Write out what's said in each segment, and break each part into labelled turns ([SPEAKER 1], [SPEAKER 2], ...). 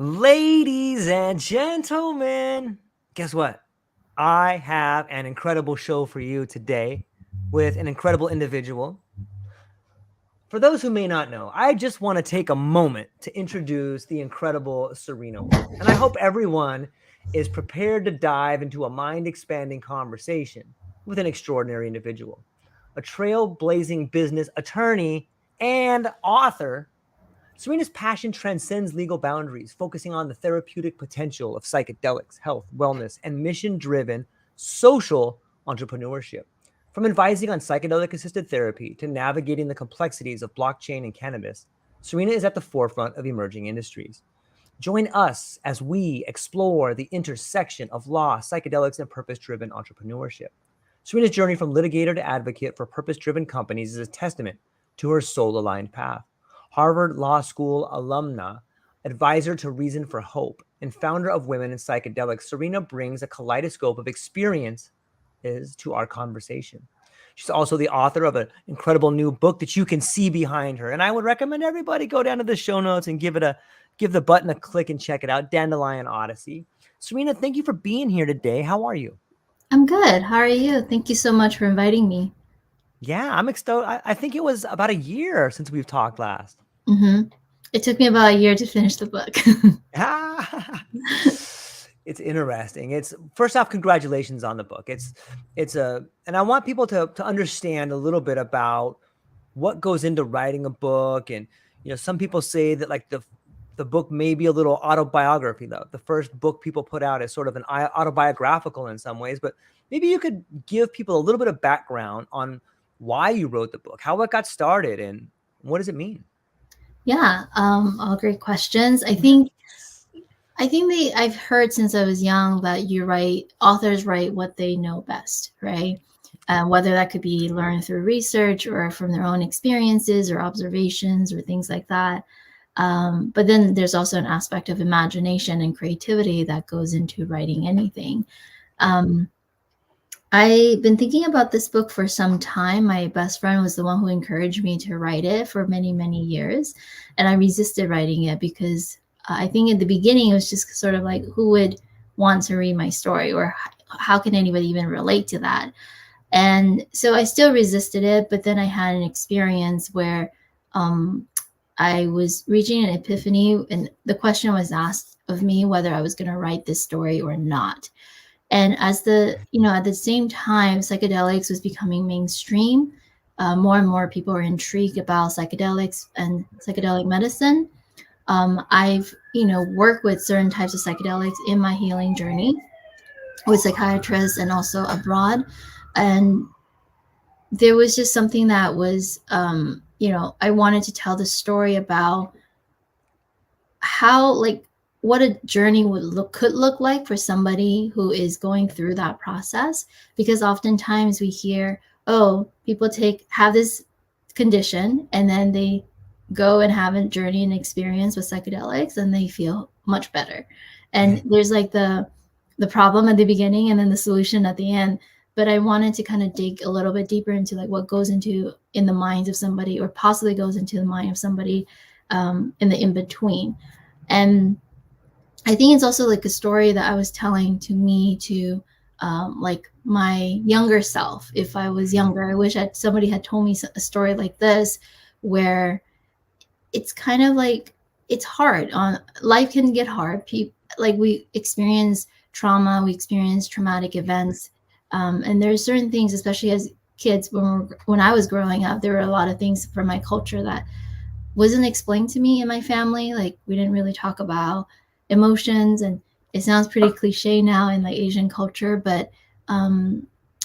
[SPEAKER 1] Ladies and gentlemen, guess what? I have an incredible show for you today with an incredible individual. For those who may not know, I just want to take a moment to introduce the incredible Serena Wu. And I hope everyone is prepared to dive into a mind expanding conversation with an extraordinary individual, a trailblazing business attorney and author. Serena's passion transcends legal boundaries, focusing on the therapeutic potential of psychedelics, health, wellness, and mission driven social entrepreneurship. From advising on psychedelic-assisted therapy to navigating the complexities of blockchain and cannabis, Serena is at the forefront of emerging industries. Join us as we explore the intersection of law, psychedelics, and purpose driven entrepreneurship. Serena's journey from litigator to advocate for purpose driven companies is a testament to her soul aligned path. Harvard Law School alumna, advisor to Reason for Hope, and founder of Women in Psychedelics, Serena brings a kaleidoscope of experiences to our conversation. She's also the author of an incredible new book that you can see behind her. And I would recommend everybody go down to the show notes and give the button a click and check it out. Dandelion Odyssey. Serena, thank you for being here today. How are you?
[SPEAKER 2] I'm good. How are you? Thank you so much for inviting me.
[SPEAKER 1] Yeah, I'm excited. I think it was about a year since we've talked last.
[SPEAKER 2] hmm It took me about a year to finish the book.
[SPEAKER 1] Ah, it's interesting. It's first off, congratulations on the book. And I want people to understand a little bit about what goes into writing a book. And some people say that like the book may be a little autobiography, though. The first book people put out is sort of an autobiographical in some ways, but maybe you could give people a little bit of background on why you wrote the book, how it got started, and what does it mean?
[SPEAKER 2] Yeah, all great questions. I think I've heard since I was young that authors write what they know best, right? Whether that could be learned through research or from their own experiences or observations or things like that. But then there's also an aspect of imagination and creativity that goes into writing anything. Um, I've been thinking about this book for some time. My best friend was the one who encouraged me to write it for many, many years. And I resisted writing it because I think in the beginning it was just sort of like, who would want to read my story, or how can anybody even relate to that? And so I still resisted it. But then I had an experience where um, I was reaching an epiphany, and the question was asked of me whether I was going to write this story or not. And at the same time, psychedelics was becoming mainstream. More and more people are intrigued about psychedelics and psychedelic medicine. I've worked with certain types of psychedelics in my healing journey with psychiatrists and also abroad. And there was just something that was, I wanted to tell the story about how, like, what a journey could look like for somebody who is going through that process. Because oftentimes we hear, oh, people have this condition and then they go and have a journey and experience with psychedelics and they feel much better. And there's like the problem at the beginning and then the solution at the end. But I wanted to kind of dig a little bit deeper into like what goes into in the minds of somebody, or possibly goes into the mind of somebody, in the in between. And I think it's also like a story that I was telling to me, to like my younger self. If I was younger, I wish somebody had told me a story like this, where it's kind of like, it's hard. On life can get hard. Like, we experience trauma, we experience traumatic events, and there's certain things, especially as kids, when I was growing up, there were a lot of things from my culture that wasn't explained to me in my family. Like, we didn't really talk about emotions, and it sounds pretty cliche now in like Asian culture, but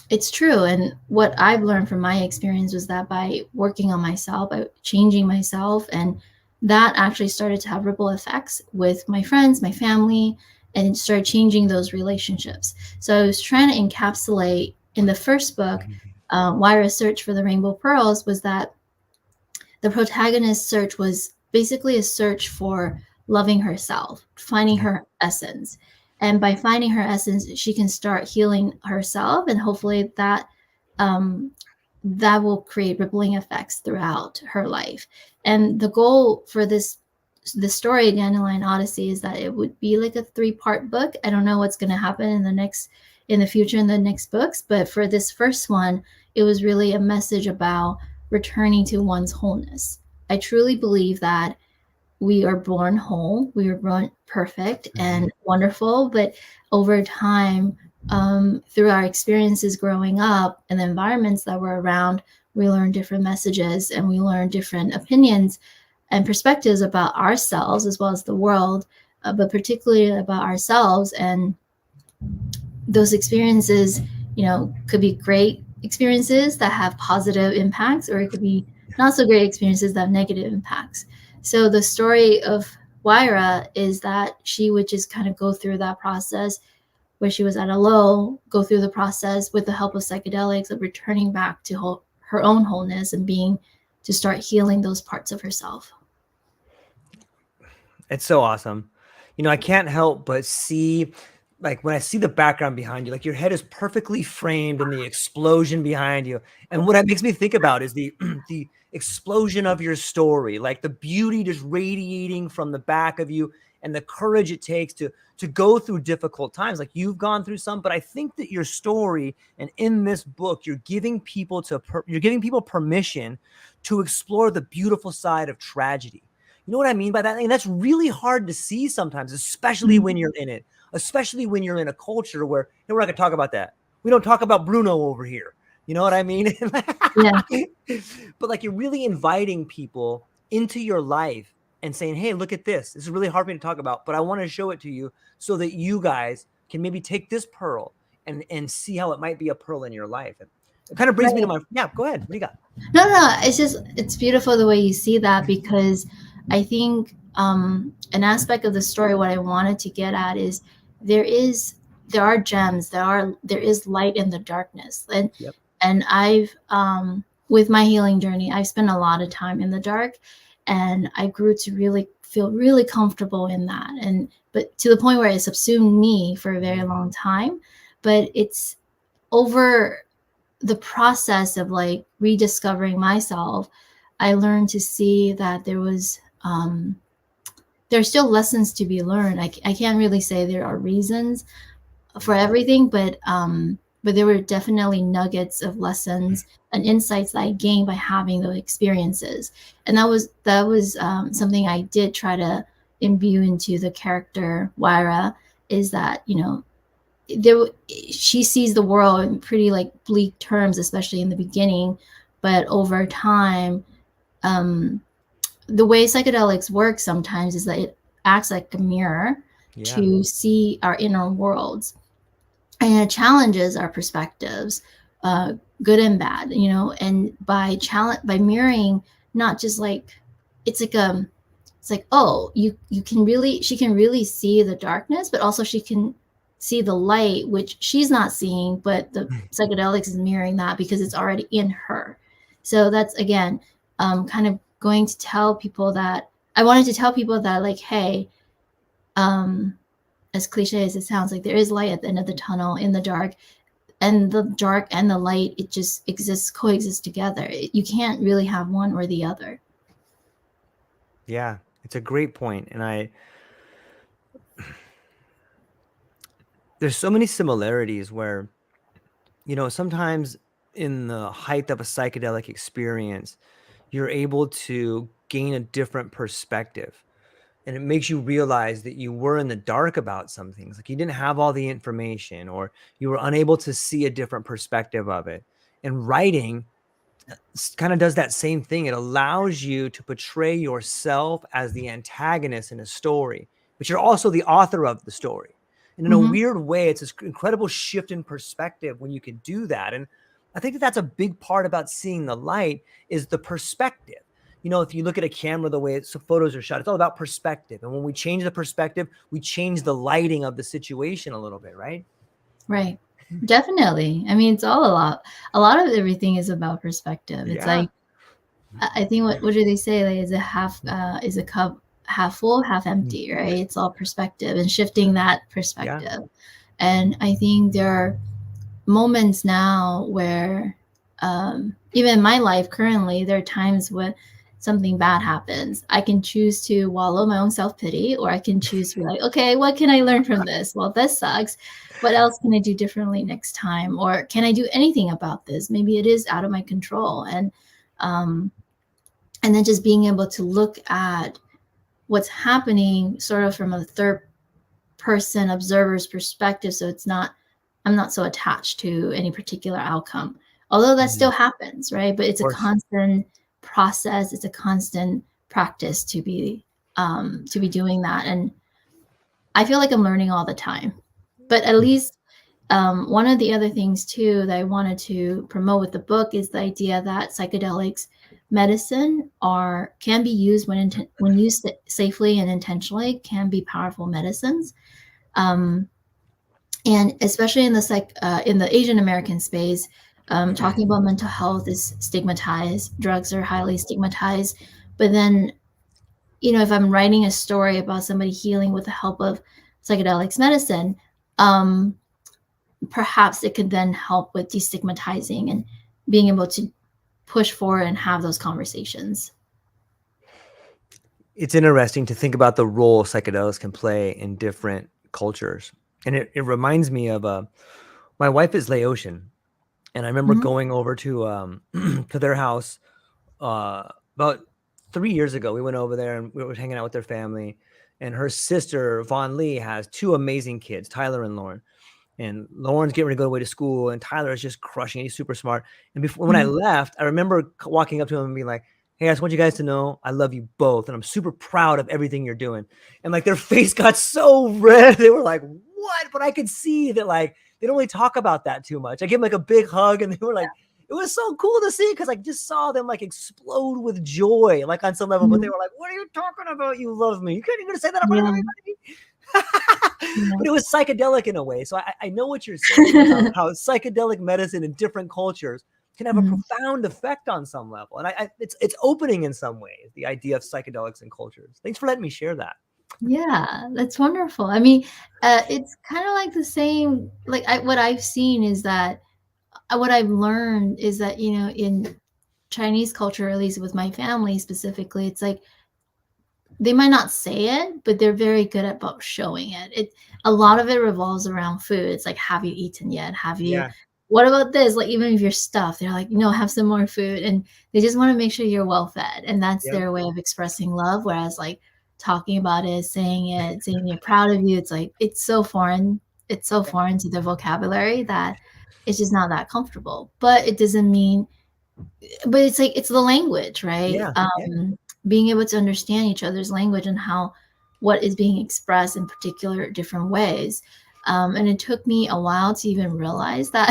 [SPEAKER 2] it's true. And what I've learned from my experience was that by working on myself, by changing myself, and that actually started to have ripple effects with my friends, my family, and started changing those relationships. So I was trying to encapsulate in the first book, why I search for the rainbow pearls, was that the protagonist's search was basically a search for loving herself, finding her essence. And by finding her essence, she can start healing herself, and hopefully um, that will create rippling effects throughout her life. And the goal for this the story Dandelion Odyssey is that it would be like a 3-part book. I don't know what's going to happen in the future in the next books, but for this first one, it was really a message about returning to one's wholeness. I truly believe that we are born whole, we are born perfect and wonderful, but over time, through our experiences growing up and the environments that we're around, we learn different messages and we learn different opinions and perspectives about ourselves as well as the world, but particularly about ourselves. And those experiences, could be great experiences that have positive impacts, or it could be not so great experiences that have negative impacts. So the story of Wyra is that she would just kind of go through that process where she was at a low, go through the process with the help of psychedelics of returning back to her own wholeness and to start healing those parts of herself.
[SPEAKER 1] It's so awesome. I can't help but see, like, when I see the background behind you, like your head is perfectly framed and the explosion behind you. And what it makes me think about is the the explosion of your story, like the beauty just radiating from the back of you and the courage it takes to go through difficult times. Like you've gone through some, but I think that your story and in this book, you're giving people permission to explore the beautiful side of tragedy. You know what I mean by that? And that's really hard to see sometimes, especially when you're in it, especially when you're in a culture where, we're not going to talk about that. We don't talk about Bruno over here. You know what I mean?
[SPEAKER 2] Yeah.
[SPEAKER 1] But like you're really inviting people into your life and saying, hey, look at this. This is really hard for me to talk about, but I want to show it to you so that you guys can maybe take this pearl and see how it might be a pearl in your life. And it kind of brings me to go ahead. What do you got?
[SPEAKER 2] No, it's beautiful the way you see that, because I think an aspect of the story, what I wanted to get at is there are gems, there is light in the darkness. And I've, with my healing journey, I've spent a lot of time in the dark, and I grew to really feel really comfortable in that. But to the point where it subsumed me for a very long time, but it's over the process of like rediscovering myself, I learned to see that there's still lessons to be learned. I can't really say there are reasons for everything, but there were definitely nuggets of lessons and insights that I gained by having those experiences. And that was something I did try to imbue into the character Wyra, is that, she sees the world in pretty like bleak terms, especially in the beginning, but over time, the way psychedelics work sometimes is that it acts like a mirror to see our inner worlds, and it challenges our perspectives, good and bad, and by mirroring, not just like, it's like, oh, she can really see the darkness, but also she can see the light, which she's not seeing, but the psychedelics is mirroring that because it's already in her. So that's, again, kind of going to tell people that, I wanted to tell people that, like, hey, as cliche as it sounds, like, there is light at the end of the tunnel in the dark, and the dark and the light, it just coexist together. You can't really have one or the other.
[SPEAKER 1] Yeah, it's a great point. And there's so many similarities where, sometimes in the height of a psychedelic experience, you're able to gain a different perspective. And it makes you realize that you were in the dark about some things. Like you didn't have all the information, or you were unable to see a different perspective of it. And writing kind of does that same thing. It allows you to portray yourself as the antagonist in a story, but you're also the author of the story. And in a weird way, it's this incredible shift in perspective when you can do that. And I think that that's a big part about seeing the light, is the perspective. If you look at a camera, the way photos are shot, it's all about perspective. And when we change the perspective, we change the lighting of the situation a little bit, right?
[SPEAKER 2] Right. Definitely. I mean, it's a lot of everything is about perspective. It's like, I think, what do they say? Like, is a cup half full, half empty, right? It's all perspective and shifting that perspective. Yeah. And I think there are moments now where, even in my life currently, there are times when something bad happens, I can choose to wallow my own self-pity, or I can choose to be like, okay, what can I learn from this? Well, this sucks. What else can I do differently next time? Or can I do anything about this? Maybe it is out of my control. Um, and then just being able to look at what's happening sort of from a third person observer's perspective. So I'm not so attached to any particular outcome, although that still happens, right? But it's a constant process. It's a constant practice to be doing that. And I feel like I'm learning all the time, but at least one of the other things too that I wanted to promote with the book is the idea that psychedelics medicine can be used when used safely and intentionally, can be powerful medicines. And especially in the Asian American space, talking about mental health is stigmatized. Drugs are highly stigmatized. But then, if I'm writing a story about somebody healing with the help of psychedelics medicine, perhaps it could then help with destigmatizing and being able to push forward and have those conversations.
[SPEAKER 1] It's interesting to think about the role psychedelics can play in different cultures. And it reminds me of my wife is Laotian, and I remember going over to to their house about 3 years ago. We went over there and we were hanging out with their family, and her sister Vaughn Lee has two amazing kids, Tyler and Lauren. And Lauren's getting ready to go away to school, and Tyler is just crushing it. He's super smart. And when I left, I remember walking up to him and being like, "Hey, I just want you guys to know I love you both, and I'm super proud of everything you're doing." And like their face got so red. They were like, "What?" But I could see that like they don't really talk about that too much. I gave them like a big hug, and they were like, it was so cool to see because I just saw them like explode with joy, like on some level. But they were like, "What are you talking about? You love me. You can't even say that about everybody." But it was psychedelic in a way. So I know what you're saying about how psychedelic medicine in different cultures can have a profound effect on some level. And it's opening in some ways, the idea of psychedelics in cultures. Thanks for letting me share that.
[SPEAKER 2] Yeah, that's wonderful. I mean, it's kind of like the same, like what I've seen is that what I've learned is that, in Chinese culture, at least with my family specifically, it's like they might not say it, but they're very good about showing it. A lot of it revolves around food. It's like, have you eaten yet? What about this? Like, even if you're stuffed, they're like, no, have some more food. And they just want to make sure you're well fed. And that's their way of expressing love. Whereas like talking about it, saying you're proud of you, it's like, it's so foreign. It's so foreign to their vocabulary that it's just not that comfortable. But it doesn't mean, but it's like, it's the language, right? Being able to understand each other's language and what is being expressed in particular different ways. And it took me a while to even realize that.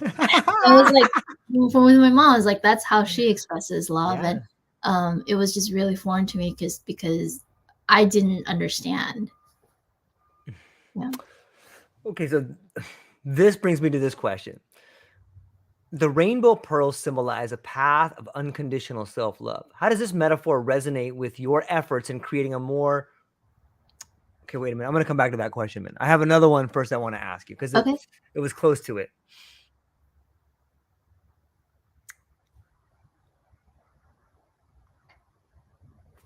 [SPEAKER 2] I was like, from with my mom, I was like, that's how she expresses love. And it was just really foreign to me because I didn't understand. Yeah.
[SPEAKER 1] Okay, so this brings me to this question. The rainbow pearls symbolize a path of unconditional self-love. How does this metaphor resonate with your efforts in creating a more... Okay, wait a minute. I'm going to come back to that question, man. I have another one first I want to ask you because it was close to it.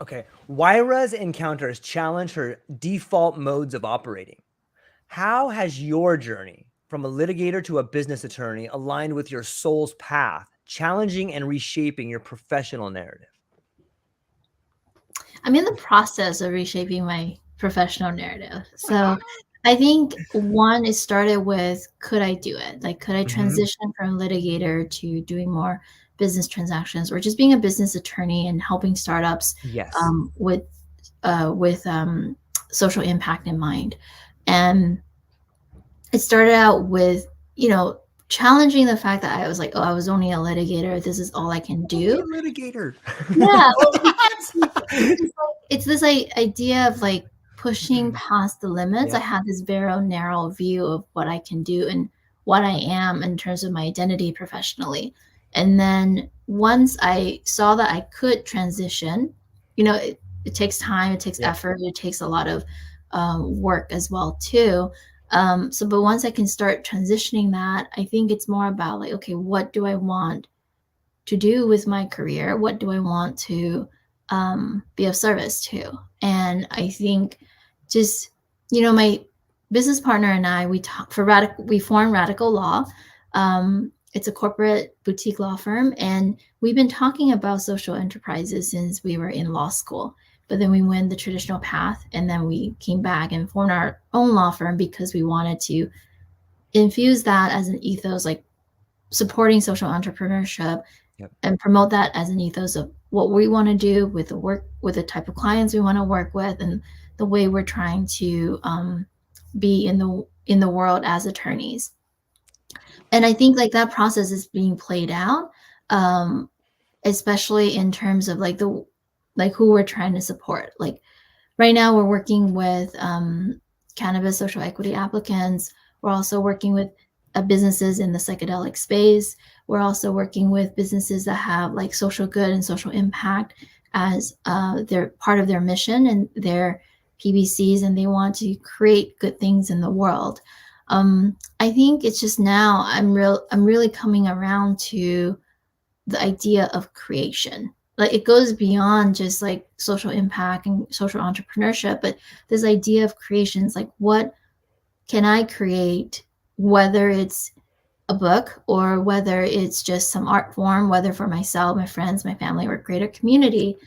[SPEAKER 1] Okay. Wyra's encounters challenge her default modes of operating. How has your journey from a litigator to a business attorney aligned with your soul's path, challenging and reshaping your professional narrative?
[SPEAKER 2] I'm in the process of reshaping my professional narrative. So I think it started with, could I do it? Like, could I transition from litigator to doing more business transactions or just being a business attorney and helping startups with social impact in mind? And it started out with, challenging the fact that I was like, oh, I was only a litigator. This is all I can do.
[SPEAKER 1] Only a litigator.
[SPEAKER 2] Yeah. It's this idea of like pushing past the limits. I had this very narrow view of what I can do and what I am in terms of my identity professionally. And then once I saw that I could transition, it takes time, it takes effort, it takes a lot of work as well too. But once I can start transitioning that, I think it's more about like, okay, what do I want to do with my career? What do I want to be of service to. And I think just, my business partner and I, we formed Radical Law. It's a corporate boutique law firm, and we've been talking about social enterprises since we were in law school. But then we went the traditional path, and then we came back and formed our own law firm because we wanted to infuse that as an ethos, like supporting social entrepreneurship,
[SPEAKER 1] Yep.
[SPEAKER 2] and promote that as an ethos of what we want to do with the work, with the type of clients we want to work with, and the way we're trying to be in the world as attorneys. And I think like that process is being played out, especially in terms of like who we're trying to support. Like right now, we're working with cannabis social equity applicants. We're also working with businesses in the psychedelic space. We're also working with businesses that have like social good and social impact as they're part of their mission and their PBCs, and they want to create good things in the world. I think it's just now I'm really coming around to the idea of creation. Like it goes beyond just like social impact and social entrepreneurship, but this idea of creation is like, what can I create, whether it's a book or whether it's just some art form, whether for myself, my friends, my family, or greater community,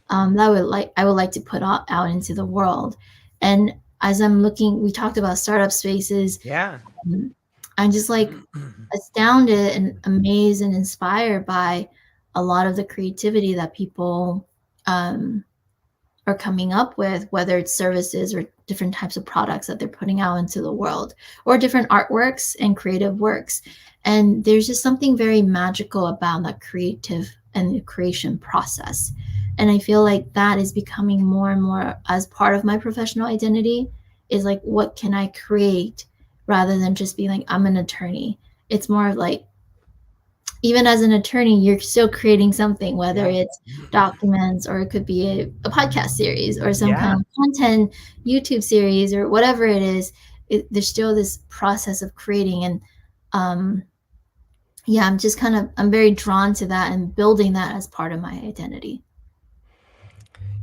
[SPEAKER 2] that I would like to put out into the world. And as I'm looking, we talked about startup spaces.
[SPEAKER 1] Yeah.
[SPEAKER 2] I'm just like astounded and amazed and inspired by a lot of the creativity that people are coming up with, whether it's services or different types of products that they're putting out into the world, or different artworks and creative works. And there's just something very magical about that creative and the creation process. And I feel like that is becoming more and more as part of my professional identity, is like, what can I create, rather than just being like, I'm an attorney. It's more of like, even as an attorney, you're still creating something, whether it's documents, or it could be a podcast series, or some kind of content YouTube series, or whatever it is. There's still this process of creating. And I'm very drawn to that and building that as part of my identity.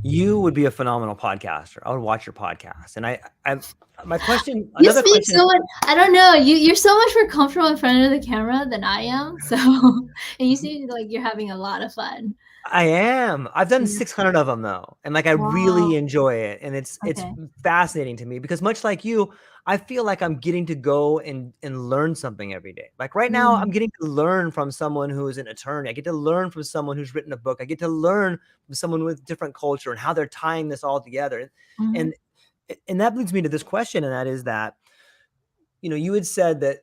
[SPEAKER 1] You would be a phenomenal podcaster. I would watch your podcast. And my question,
[SPEAKER 2] You
[SPEAKER 1] another
[SPEAKER 2] speak
[SPEAKER 1] question.
[SPEAKER 2] so much. I don't know. You're so much more comfortable in front of the camera than I am. So, and you seem like you're having a lot of fun.
[SPEAKER 1] I am. I've done 600 of them though, and like I really enjoy it, and it's fascinating to me because much like you, I feel like I'm getting to go and learn something every day. Like right now, I'm getting to learn from someone who is an attorney. I get to learn from someone who's written a book. I get to learn from someone with different culture and how they're tying this all together. And that leads me to this question, and that is that, you had said that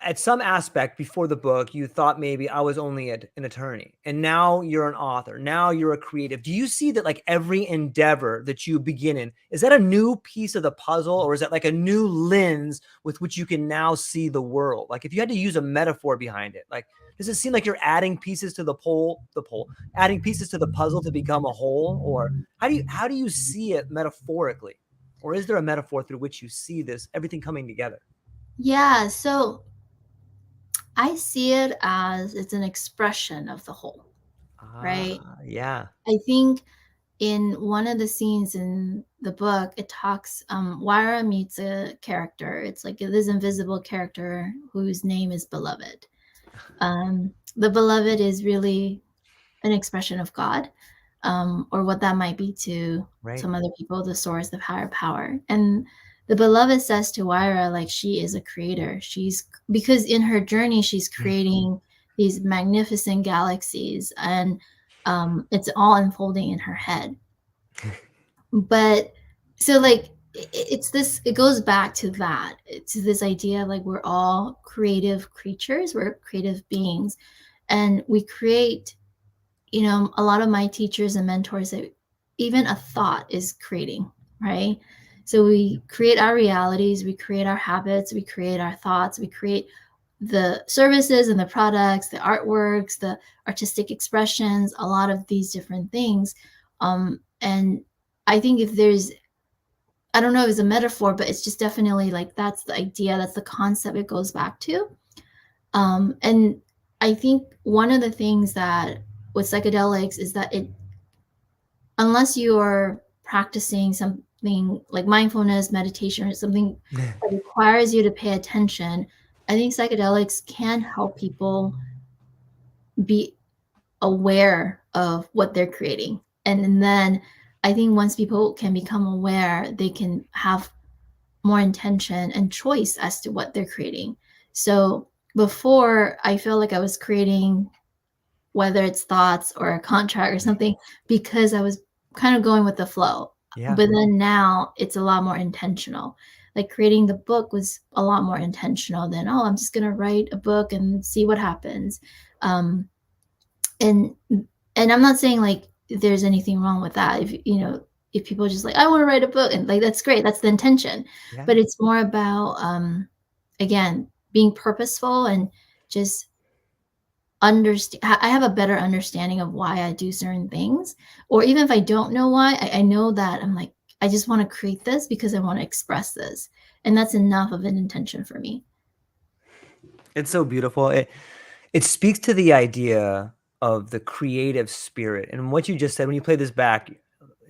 [SPEAKER 1] at some aspect before the book, you thought maybe I was only an attorney, and now you're an author. Now you're a creative. Do you see that like every endeavor that you begin in, is that a new piece of the puzzle, or is that like a new lens with which you can now see the world? Like if you had to use a metaphor behind it, like, does it seem like you're adding pieces to adding pieces to the puzzle to become a whole? Or how do you see it metaphorically? Or is there a metaphor through which you see this, everything coming together?
[SPEAKER 2] Yeah. So I see it as it's an expression of the whole, right?
[SPEAKER 1] Yeah.
[SPEAKER 2] I think in one of the scenes in the book, it talks, Waira meets a character. It's like this invisible character whose name is Beloved. The Beloved is really an expression of God, or what that might be to some other people, the source, the higher power. And the Beloved says to Waira, like, she is a creator. Because in her journey, she's creating these magnificent galaxies, and it's all unfolding in her head. But so like, it goes back to that, to this idea, like we're all creative creatures, we're creative beings, and we create, a lot of my teachers and mentors say even a thought is creating, right? So we create our realities, we create our habits, we create our thoughts, we create the services and the products, the artworks, the artistic expressions, a lot of these different things. And I think I don't know if it's a metaphor, but it's just definitely like, that's the idea, that's the concept it goes back to. And I think one of the things that with psychedelics is that unless you are practicing something like mindfulness, meditation, or something that requires you to pay attention, I think psychedelics can help people be aware of what they're creating. And then I think once people can become aware, they can have more intention and choice as to what they're creating. So before, I feel like I was creating, whether it's thoughts or a contract or something, because I was kind of going with the flow.
[SPEAKER 1] Yeah.
[SPEAKER 2] But then now it's a lot more intentional. Like creating the book was a lot more intentional than, oh, I'm just going to write a book and see what happens. Um, and I'm not saying like there's anything wrong with that. If you know, if people are just like, I want to write a book, and like that's great, that's the intention.
[SPEAKER 1] Yeah.
[SPEAKER 2] But it's more about again, being purposeful and just understand. I have a better understanding of why I do certain things, or even if I don't know why, I know that I'm like, I just want to create this because I want to express this, and that's enough of an intention for me.
[SPEAKER 1] It's so beautiful. It speaks to the idea of the creative spirit. And what you just said, when you play this back,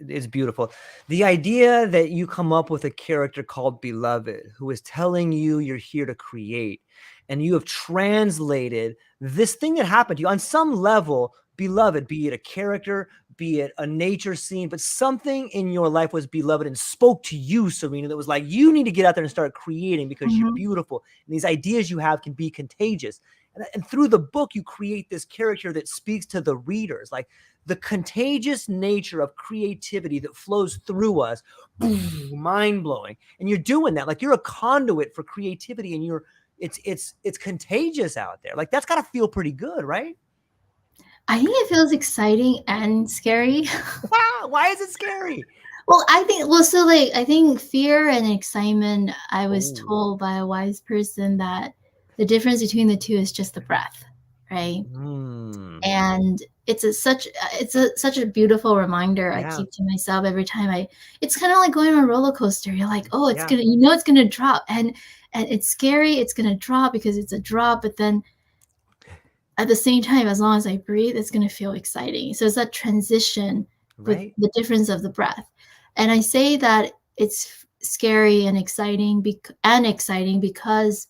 [SPEAKER 1] it's beautiful. The idea that you come up with a character called Beloved, who is telling you you're here to create, and you have translated this thing that happened to you on some level, beloved, be it a character, be it a nature scene, but something in your life was beloved and spoke to you, Serena, that was like, you need to get out there and start creating because you're beautiful. And these ideas you have can be contagious. And through the book, you create this character that speaks to the readers, like the contagious nature of creativity that flows through us, mind blowing. And you're doing that, like you're a conduit for creativity, and it's contagious out there. Like that's got to feel pretty good, right?
[SPEAKER 2] I think it feels exciting and scary.
[SPEAKER 1] Wow, why is it scary?
[SPEAKER 2] Well, I think, well, so like, I think fear and excitement, I was
[SPEAKER 1] Ooh.
[SPEAKER 2] told by a wise person that the difference between the two is just the breath, right? And it's such a beautiful reminder I keep to myself every time it's kind of like going on a roller coaster. You're like, oh, it's gonna, it's gonna drop, and it's scary, it's gonna drop because it's a drop, but then at the same time, as long as I breathe, it's gonna feel exciting. So it's that transition with the difference of the breath. And I say that it's scary and exciting because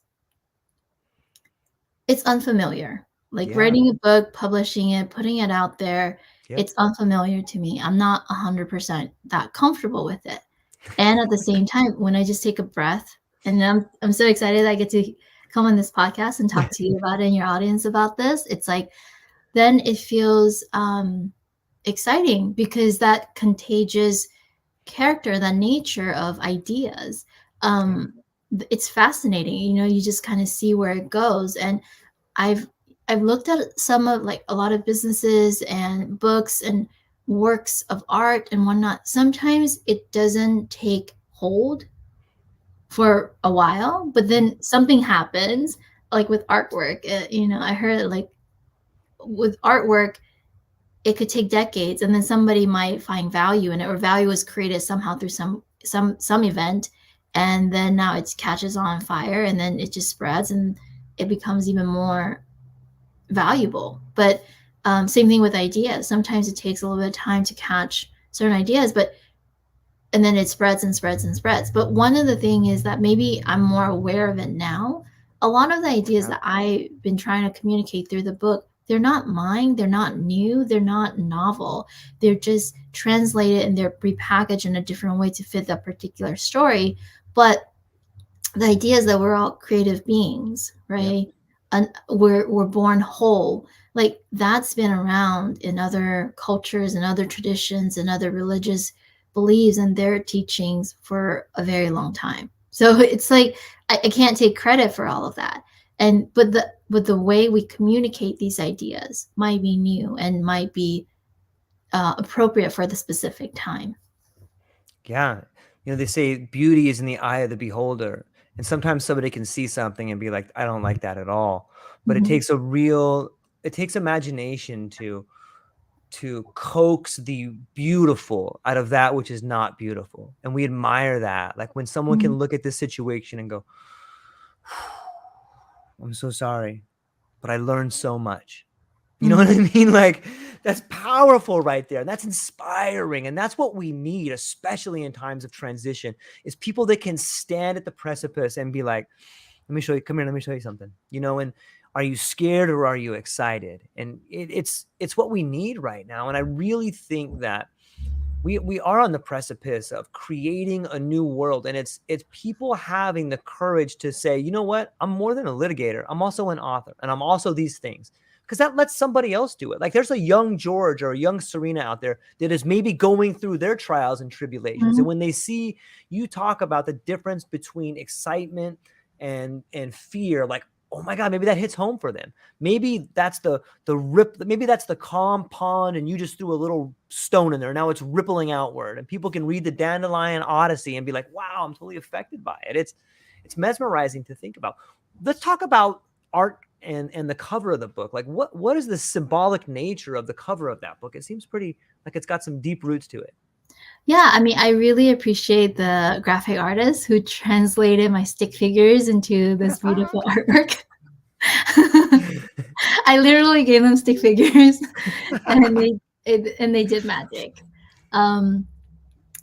[SPEAKER 2] it's unfamiliar. Like writing a book, publishing it, putting it out there, it's unfamiliar to me. I'm not 100% that comfortable with it. And at the same time, when I just take a breath, and I'm so excited I get to come on this podcast and talk to you about it and your audience about this, it's like, then it feels exciting because that contagious character, that nature of ideas, it's fascinating. You just kind of see where it goes. And I've looked at some of like a lot of businesses and books and works of art and whatnot. Sometimes it doesn't take hold for a while, but then something happens, like with artwork. I heard like with artwork, it could take decades, and then somebody might find value in it, or value was created somehow through some event, and then now it catches on fire, and then it just spreads, and it becomes even more valuable. But same thing with ideas. Sometimes it takes a little bit of time to catch certain ideas, and then it spreads and spreads and spreads. But one of the things is that maybe I'm more aware of it now. A lot of the ideas that I've been trying to communicate through the book, they're not mine, they're not new, they're not novel. They're just translated and they're repackaged in a different way to fit that particular story. But the idea is that we're all creative beings, right? And we're born whole. Like that's been around in other cultures and other traditions and other religious beliefs and their teachings for a very long time. So it's like I can't take credit for all of that. But the way we communicate these ideas might be new and might be appropriate for the specific time.
[SPEAKER 1] Yeah. They say beauty is in the eye of the beholder. And sometimes somebody can see something and be like, I don't like that at all. But it takes imagination to coax the beautiful out of that which is not beautiful. And we admire that. Like when someone can look at this situation and go, I'm so sorry, but I learned so much. You know what I mean? Like That's powerful right there. That's inspiring. And that's what we need, especially in times of transition, is people that can stand at the precipice and be like, let me show you, come here, let me show you something, and are you scared or are you excited? And it's what we need right now. And I really think that we are on the precipice of creating a new world, and it's people having the courage to say, you know what, I'm more than a litigator, I'm also an author, and I'm also these things, because that lets somebody else do it. Like there's a young George or a young Serena out there that is maybe going through their trials and tribulations,
[SPEAKER 2] Mhm.
[SPEAKER 1] and when they see you talk about the difference between excitement and fear, like, oh my God, maybe that hits home for them. Maybe that's maybe that's the calm pond, and you just threw a little stone in there. Now it's rippling outward, and people can read the Dandelion Odyssey and be like, wow, I'm totally affected by it. It's mesmerizing to think about. Let's talk about art and the cover of the book. Like what is the symbolic nature of the cover of that book? It seems pretty like it's got some deep roots to it.
[SPEAKER 2] Yeah, I mean, I really appreciate the graphic artist who translated my stick figures into this beautiful artwork. I literally gave them stick figures, and they did magic. Um,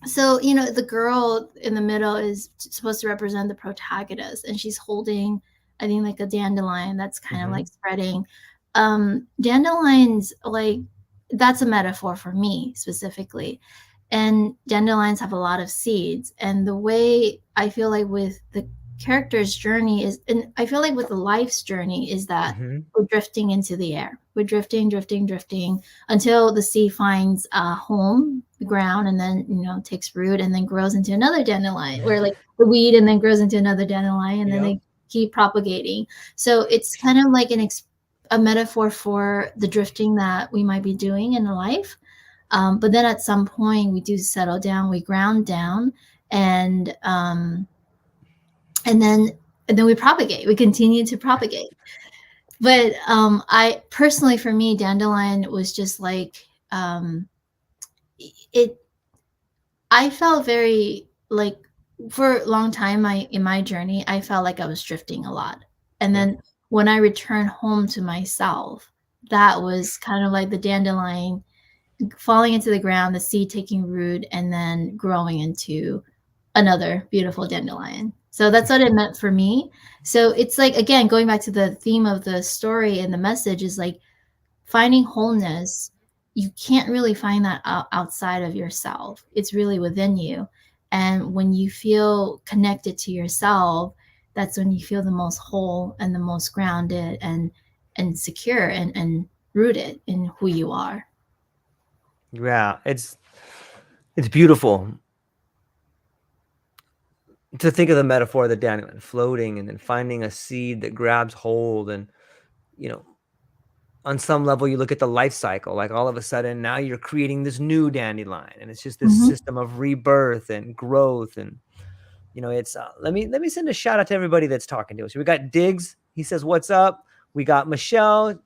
[SPEAKER 2] so the girl in the middle is supposed to represent the protagonist, and she's holding, I think, like a dandelion that's kind of like spreading. Dandelions, like, that's a metaphor for me specifically. And dandelions have a lot of seeds, and the way I feel like with the character's journey is, and I feel like with the life's journey, is that we're drifting into the air. We're drifting, drifting, drifting until the seed finds a home, the ground, and then takes root and then grows into another dandelion, or like the weed, and then grows into another dandelion, and then they keep propagating. So it's kind of like a metaphor for the drifting that we might be doing in life. But then at some point we do settle down, we ground down, and then we propagate. We continue to propagate. But I personally, for me, dandelion was just like, it. I felt very like, for a long time, in my journey, I felt like I was drifting a lot, and then when I returned home to myself, that was kind of like the dandelion falling into the ground, the seed taking root, and then growing into another beautiful dandelion. So that's what it meant for me. So it's like, again, going back to the theme of the story, and the message is like, finding wholeness. You can't really find that outside of yourself. It's really within you. And when you feel connected to yourself, that's when you feel the most whole and the most grounded and secure and rooted in who you are.
[SPEAKER 1] Yeah, it's beautiful to think of the metaphor of the dandelion floating and then finding a seed that grabs hold. And on some level, you look at the life cycle, like all of a sudden now you're creating this new dandelion, and it's just this system of rebirth and growth. And it's let me send a shout out to everybody that's talking to us. We got Diggs, he says, what's up? We got Michelle.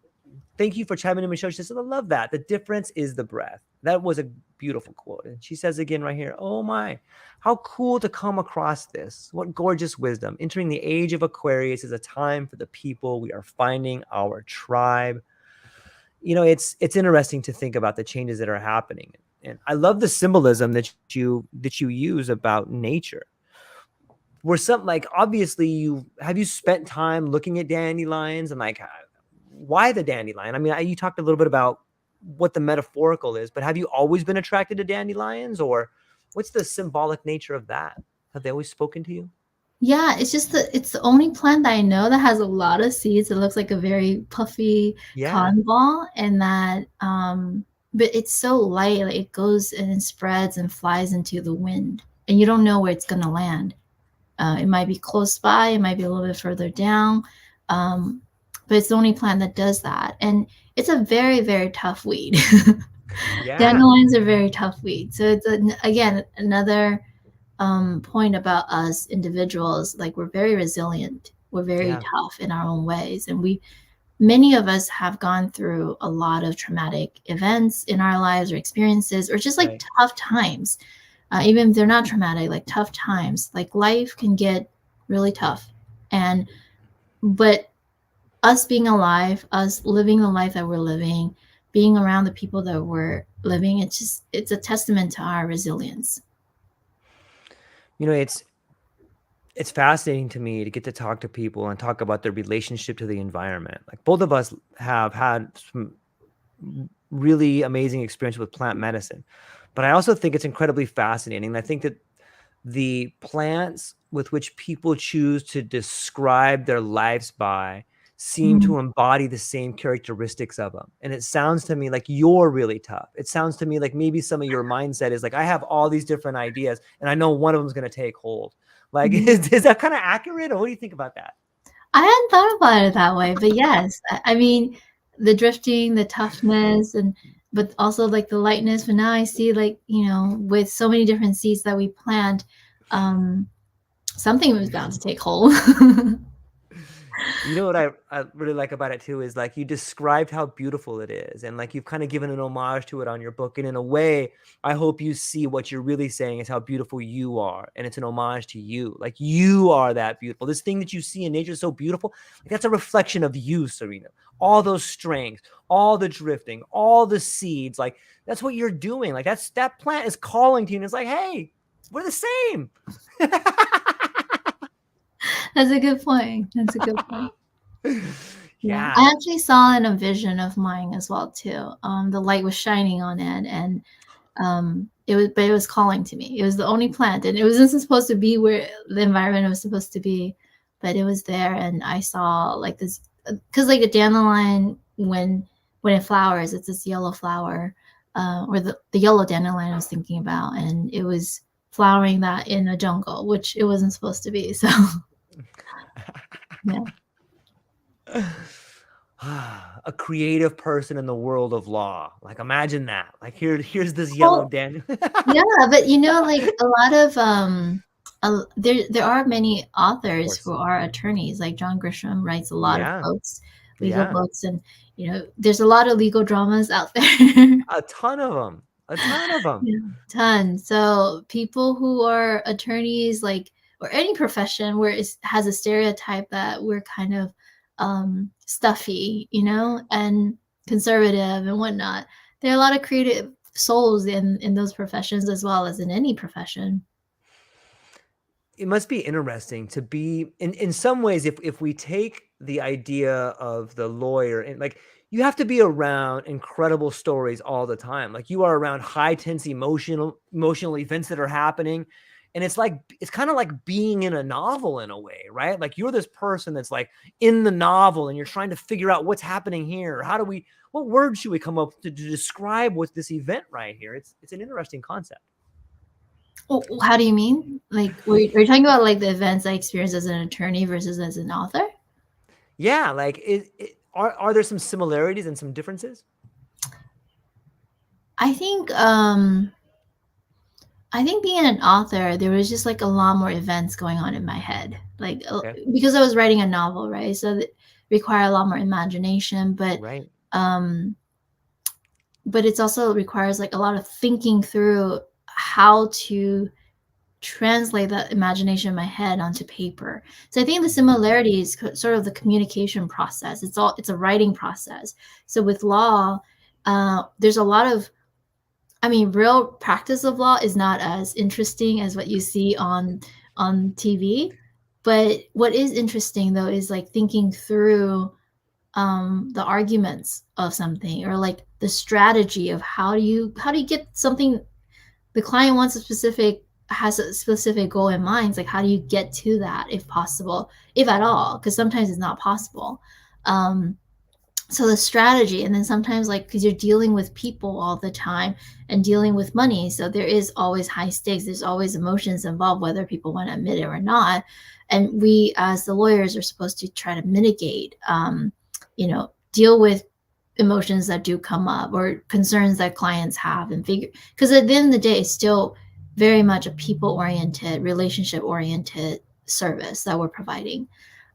[SPEAKER 1] Thank you for chiming in, Michelle. She says, I love that. The difference is the breath. That was a beautiful quote. And she says again right here, oh my, how cool to come across this. What gorgeous wisdom. Entering the age of Aquarius is a time for the people. We are finding our tribe. It's interesting to think about the changes that are happening. And I love the symbolism that you use about nature. Were some, like, obviously you spent time looking at dandelions, and like, why the dandelion? I mean, you talked a little bit about what the metaphorical is, but have you always been attracted to dandelions, or what's the symbolic nature of that? Have they always spoken to you?
[SPEAKER 2] Yeah, it's the only plant that I know that has a lot of seeds. It looks like a very puffy cotton ball, and that but it's so light, like it goes and it spreads and flies into the wind, and you don't know where it's gonna land. It might be close by, it might be a little bit further down, but it's the only plant that does that, and it's a very, very tough weed. Dandelions are very tough weed, so it's again another point about us individuals. Like, we're very resilient, we're very tough in our own ways, and many of us have gone through a lot of traumatic events in our lives, or experiences, or just like tough times. Even if they're not traumatic, like tough times, like life can get really tough. But us being alive, us living the life that we're living, being around the people that we're living, it's a testament to our resilience.
[SPEAKER 1] You know, it's fascinating to me to get to talk to people and talk about their relationship to the environment. Like both of us have had some really amazing experience with plant medicine, but I also think it's incredibly fascinating. And I think that the plants with which people choose to describe their lives by seem
[SPEAKER 2] Mm.
[SPEAKER 1] to embody the same characteristics of them. And it sounds to me like you're really tough. It sounds to me like maybe some of your mindset is like, I have all these different ideas and I know one of them is going to take hold. Like,
[SPEAKER 2] Mm.
[SPEAKER 1] is that kind of accurate, or what do you think about that?
[SPEAKER 2] I hadn't thought about it that way, but yes, I mean, the drifting, the toughness, and but also like the lightness. But now I see, like, with so many different seeds that we plant, um, something was bound to take hold.
[SPEAKER 1] You know what I really like about it too is like you described how beautiful it is, and like you've kind of given an homage to it on your book. And in a way, I hope you see what you're really saying is how beautiful you are, and it's an homage to you. Like you are that beautiful. This thing that you see in nature is so beautiful. Like that's a reflection of you, Serena. All those strengths, all the drifting, all the seeds. Like that's what you're doing. Like that plant is calling to you, and it's like, hey, we're the same.
[SPEAKER 2] That's a good point. That's a good point. Yeah,
[SPEAKER 1] Yeah.
[SPEAKER 2] I actually saw in a vision of mine as well too. The light was shining on it, and but it was calling to me. It was the only plant, and it wasn't supposed to be where the environment was supposed to be, but it was there, and I saw like this, because like a dandelion, when it flowers, it's this yellow flower, or the yellow dandelion I was thinking about, and it was flowering that in a jungle, which it wasn't supposed to be. So yeah.
[SPEAKER 1] A creative person in the world of law. Like imagine that. Like here's this yellow
[SPEAKER 2] Well,
[SPEAKER 1] den.
[SPEAKER 2] yeah, but like a lot of there are many
[SPEAKER 1] Of
[SPEAKER 2] authors who
[SPEAKER 1] course.
[SPEAKER 2] are attorneys. Like John Grisham writes a lot of
[SPEAKER 1] Yeah.
[SPEAKER 2] books, legal
[SPEAKER 1] Yeah.
[SPEAKER 2] books, and there's a lot of legal dramas out there.
[SPEAKER 1] A ton of them. A ton of them.
[SPEAKER 2] Yeah, tons. So people who are attorneys, like, or any profession where it has a stereotype that we're kind of stuffy, and conservative and whatnot. There are a lot of creative souls in those professions as well as in any profession.
[SPEAKER 1] It must be interesting to be in some ways, if we take the idea of the lawyer, and like you have to be around incredible stories all the time. Like you are around high tense emotional events that are happening, and it's kind of like being in a novel in a way, right? Like you're this person that's like in the novel and you're trying to figure out what's happening here. What words should we come up to describe what's this event right here? It's an interesting concept.
[SPEAKER 2] Well, how do you mean? Like, we're talking about like the events I experienced as an attorney versus as an author?
[SPEAKER 1] Yeah, like are there some similarities and some differences?
[SPEAKER 2] I think being an author, there was just like a lot more events going on in my head, like,
[SPEAKER 1] Okay,
[SPEAKER 2] because I was writing a novel, right? So that require a lot more imagination,
[SPEAKER 1] right.
[SPEAKER 2] um, but it's also requires like a lot of thinking through how to translate that imagination in my head onto paper. So I think the similarity is sort of the communication process. It's a writing process. So with law, there's a lot of, I mean, real practice of law is not as interesting as what you see on TV. But what is interesting though is like thinking through the arguments of something, or like the strategy of how do you get something. The client wants has a specific goal in mind. It's like, how do you get to that, if possible, if at all, because sometimes it's not possible. um so the strategy, and then sometimes, like, because you're dealing with people all the time and dealing with money, so there is always high stakes, there's always emotions involved, whether people want to admit it or not. And we as the lawyers are supposed to try to mitigate, deal with emotions that do come up, or concerns that clients have, and figure, because at the end of the day, it's still very much a people oriented, relationship oriented service that we're providing.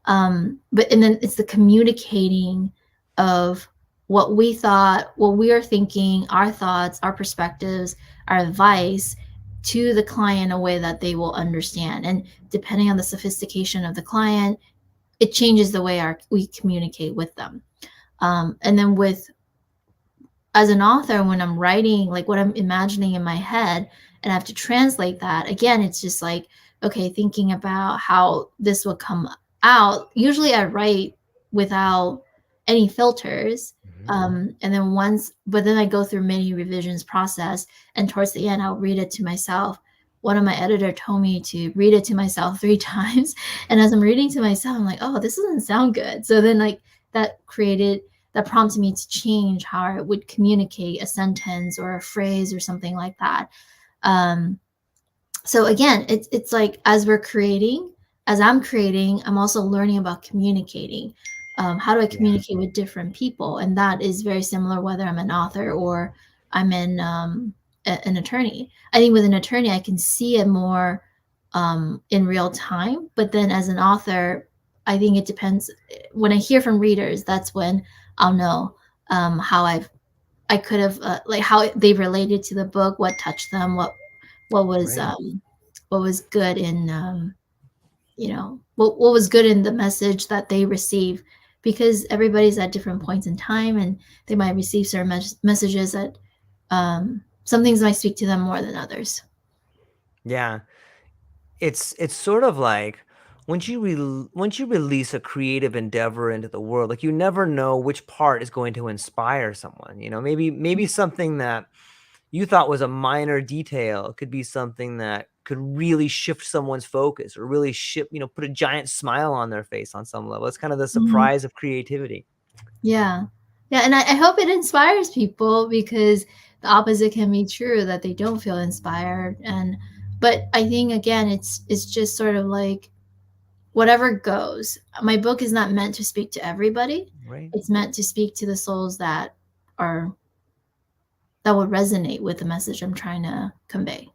[SPEAKER 2] But and then it's the communicating of what we are thinking, our thoughts, our perspectives, our advice to the client in a way that they will understand. And depending on the sophistication of the client, it changes the way we communicate with them. And then with as an author, when I'm writing, like what I'm imagining in my head, and I have to translate that, again, it's just like, okay, thinking about how this will come out. Usually I write without any filters. And then but then I go through many revisions process. And towards the end, I'll read it to myself. One of my editor told me to read it to myself 3 times. And as I'm reading to myself, I'm like, oh, this doesn't sound good. So then like that prompted me to change how I would communicate a sentence or a phrase or something like that. So again, it's like as I'm creating, I'm also learning about communicating. How do I communicate with different people? And that is very similar whether I'm an author or I'm an attorney. I think with an attorney, I can see it more in real time. But then as an author, I think it depends. When I hear from readers, that's when I'll know how I could have like how they related to the book, what touched them, what was
[SPEAKER 1] Right.
[SPEAKER 2] what was good in what was good in the message that they receive, because everybody's at different points in time and they might receive certain messages that some things might speak to them more than others.
[SPEAKER 1] Yeah. It's sort of like once once you release a creative endeavor into the world, like you never know which part is going to inspire someone. Maybe something that you thought was a minor detail could be something that could really shift someone's focus or really put a giant smile on their face on some level. It's kind of the
[SPEAKER 2] Mhm.
[SPEAKER 1] surprise of creativity.
[SPEAKER 2] Yeah. Yeah. And I hope it inspires people, because the opposite can be true, that they don't feel inspired. But I think again, it's just sort of like whatever goes. My book is not meant to speak to everybody.
[SPEAKER 1] Right.
[SPEAKER 2] It's meant to speak to the souls are that will resonate with the message I'm trying to convey.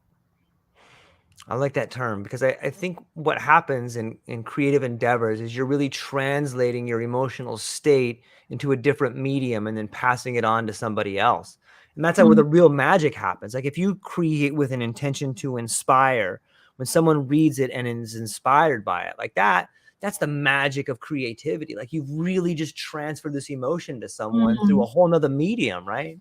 [SPEAKER 1] I like that term because I think what happens in creative endeavors is you're really translating your emotional state into a different medium and then passing it on to somebody else. And that's how where
[SPEAKER 2] Mm,
[SPEAKER 1] the real magic happens. Like if you create with an intention to inspire, when someone reads it and is inspired by it, like that's the magic of creativity. Like you've really just transferred this emotion to someone through a
[SPEAKER 2] mhm.
[SPEAKER 1] whole nother medium, right?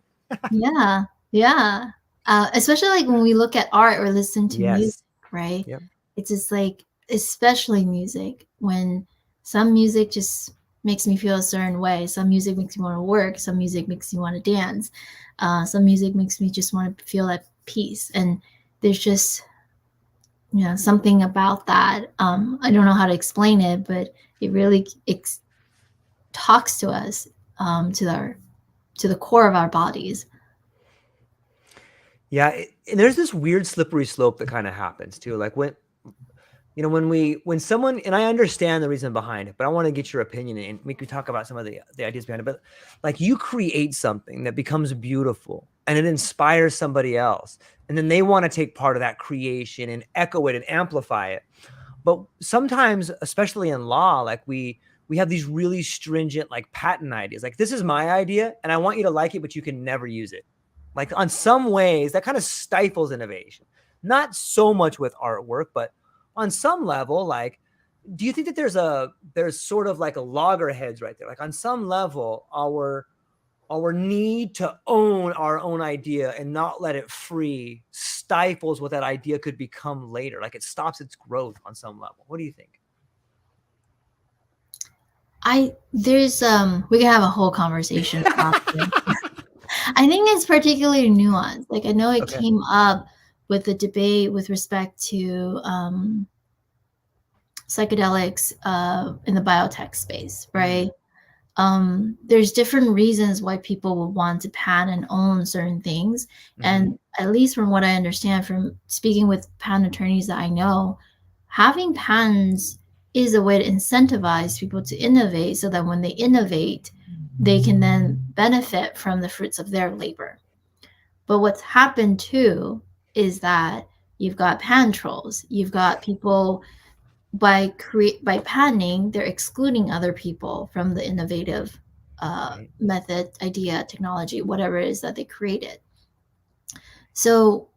[SPEAKER 2] Yeah, yeah. Especially like when we look at art or listen to music,
[SPEAKER 1] Yes.
[SPEAKER 2] right?
[SPEAKER 1] Yep.
[SPEAKER 2] It's just like, especially music, when some music just makes me feel a certain way. Some music makes me want to work. Some music makes me want to dance. Some music makes me just want to feel at peace. And there's just, something about that. I don't know how to explain it, but it really talks to us, to the core of our bodies.
[SPEAKER 1] Yeah, and there's this weird slippery slope that kind of happens too. Like when someone, and I understand the reason behind it, but I want to get your opinion and make you talk about some of the ideas behind it. But like you create something that becomes beautiful and it inspires somebody else, and then they want to take part of that creation and echo it and amplify it. But sometimes, especially in law, like we have these really stringent like patent ideas. Like this is my idea and I want you to like it, but you can never use it. Like on some ways that kind of stifles innovation. Not so much with artwork, but on some level, like, do you think that there's sort of like a loggerheads right there? Like on some level, our need to own our own idea and not let it free stifles what that idea could become later. Like it stops its growth on some level. What do you think?
[SPEAKER 2] There's we can have a whole conversation about this. I think it's particularly nuanced. Like I know it
[SPEAKER 1] Okay.
[SPEAKER 2] came up with the debate with respect to psychedelics in the biotech space, right?
[SPEAKER 1] Mm,
[SPEAKER 2] There's different reasons why people would want to patent and own certain things.
[SPEAKER 1] mm-hmm.
[SPEAKER 2] And at least from what I understand from speaking with patent attorneys that I know, having patents is a way to incentivize people to innovate so that when they innovate, they can then benefit from the fruits of their labor. But what's happened too is that you've got patent trolls, you've got people by patenting, they're excluding other people from the innovative
[SPEAKER 1] Right.
[SPEAKER 2] method, idea, technology, whatever it is that they created. So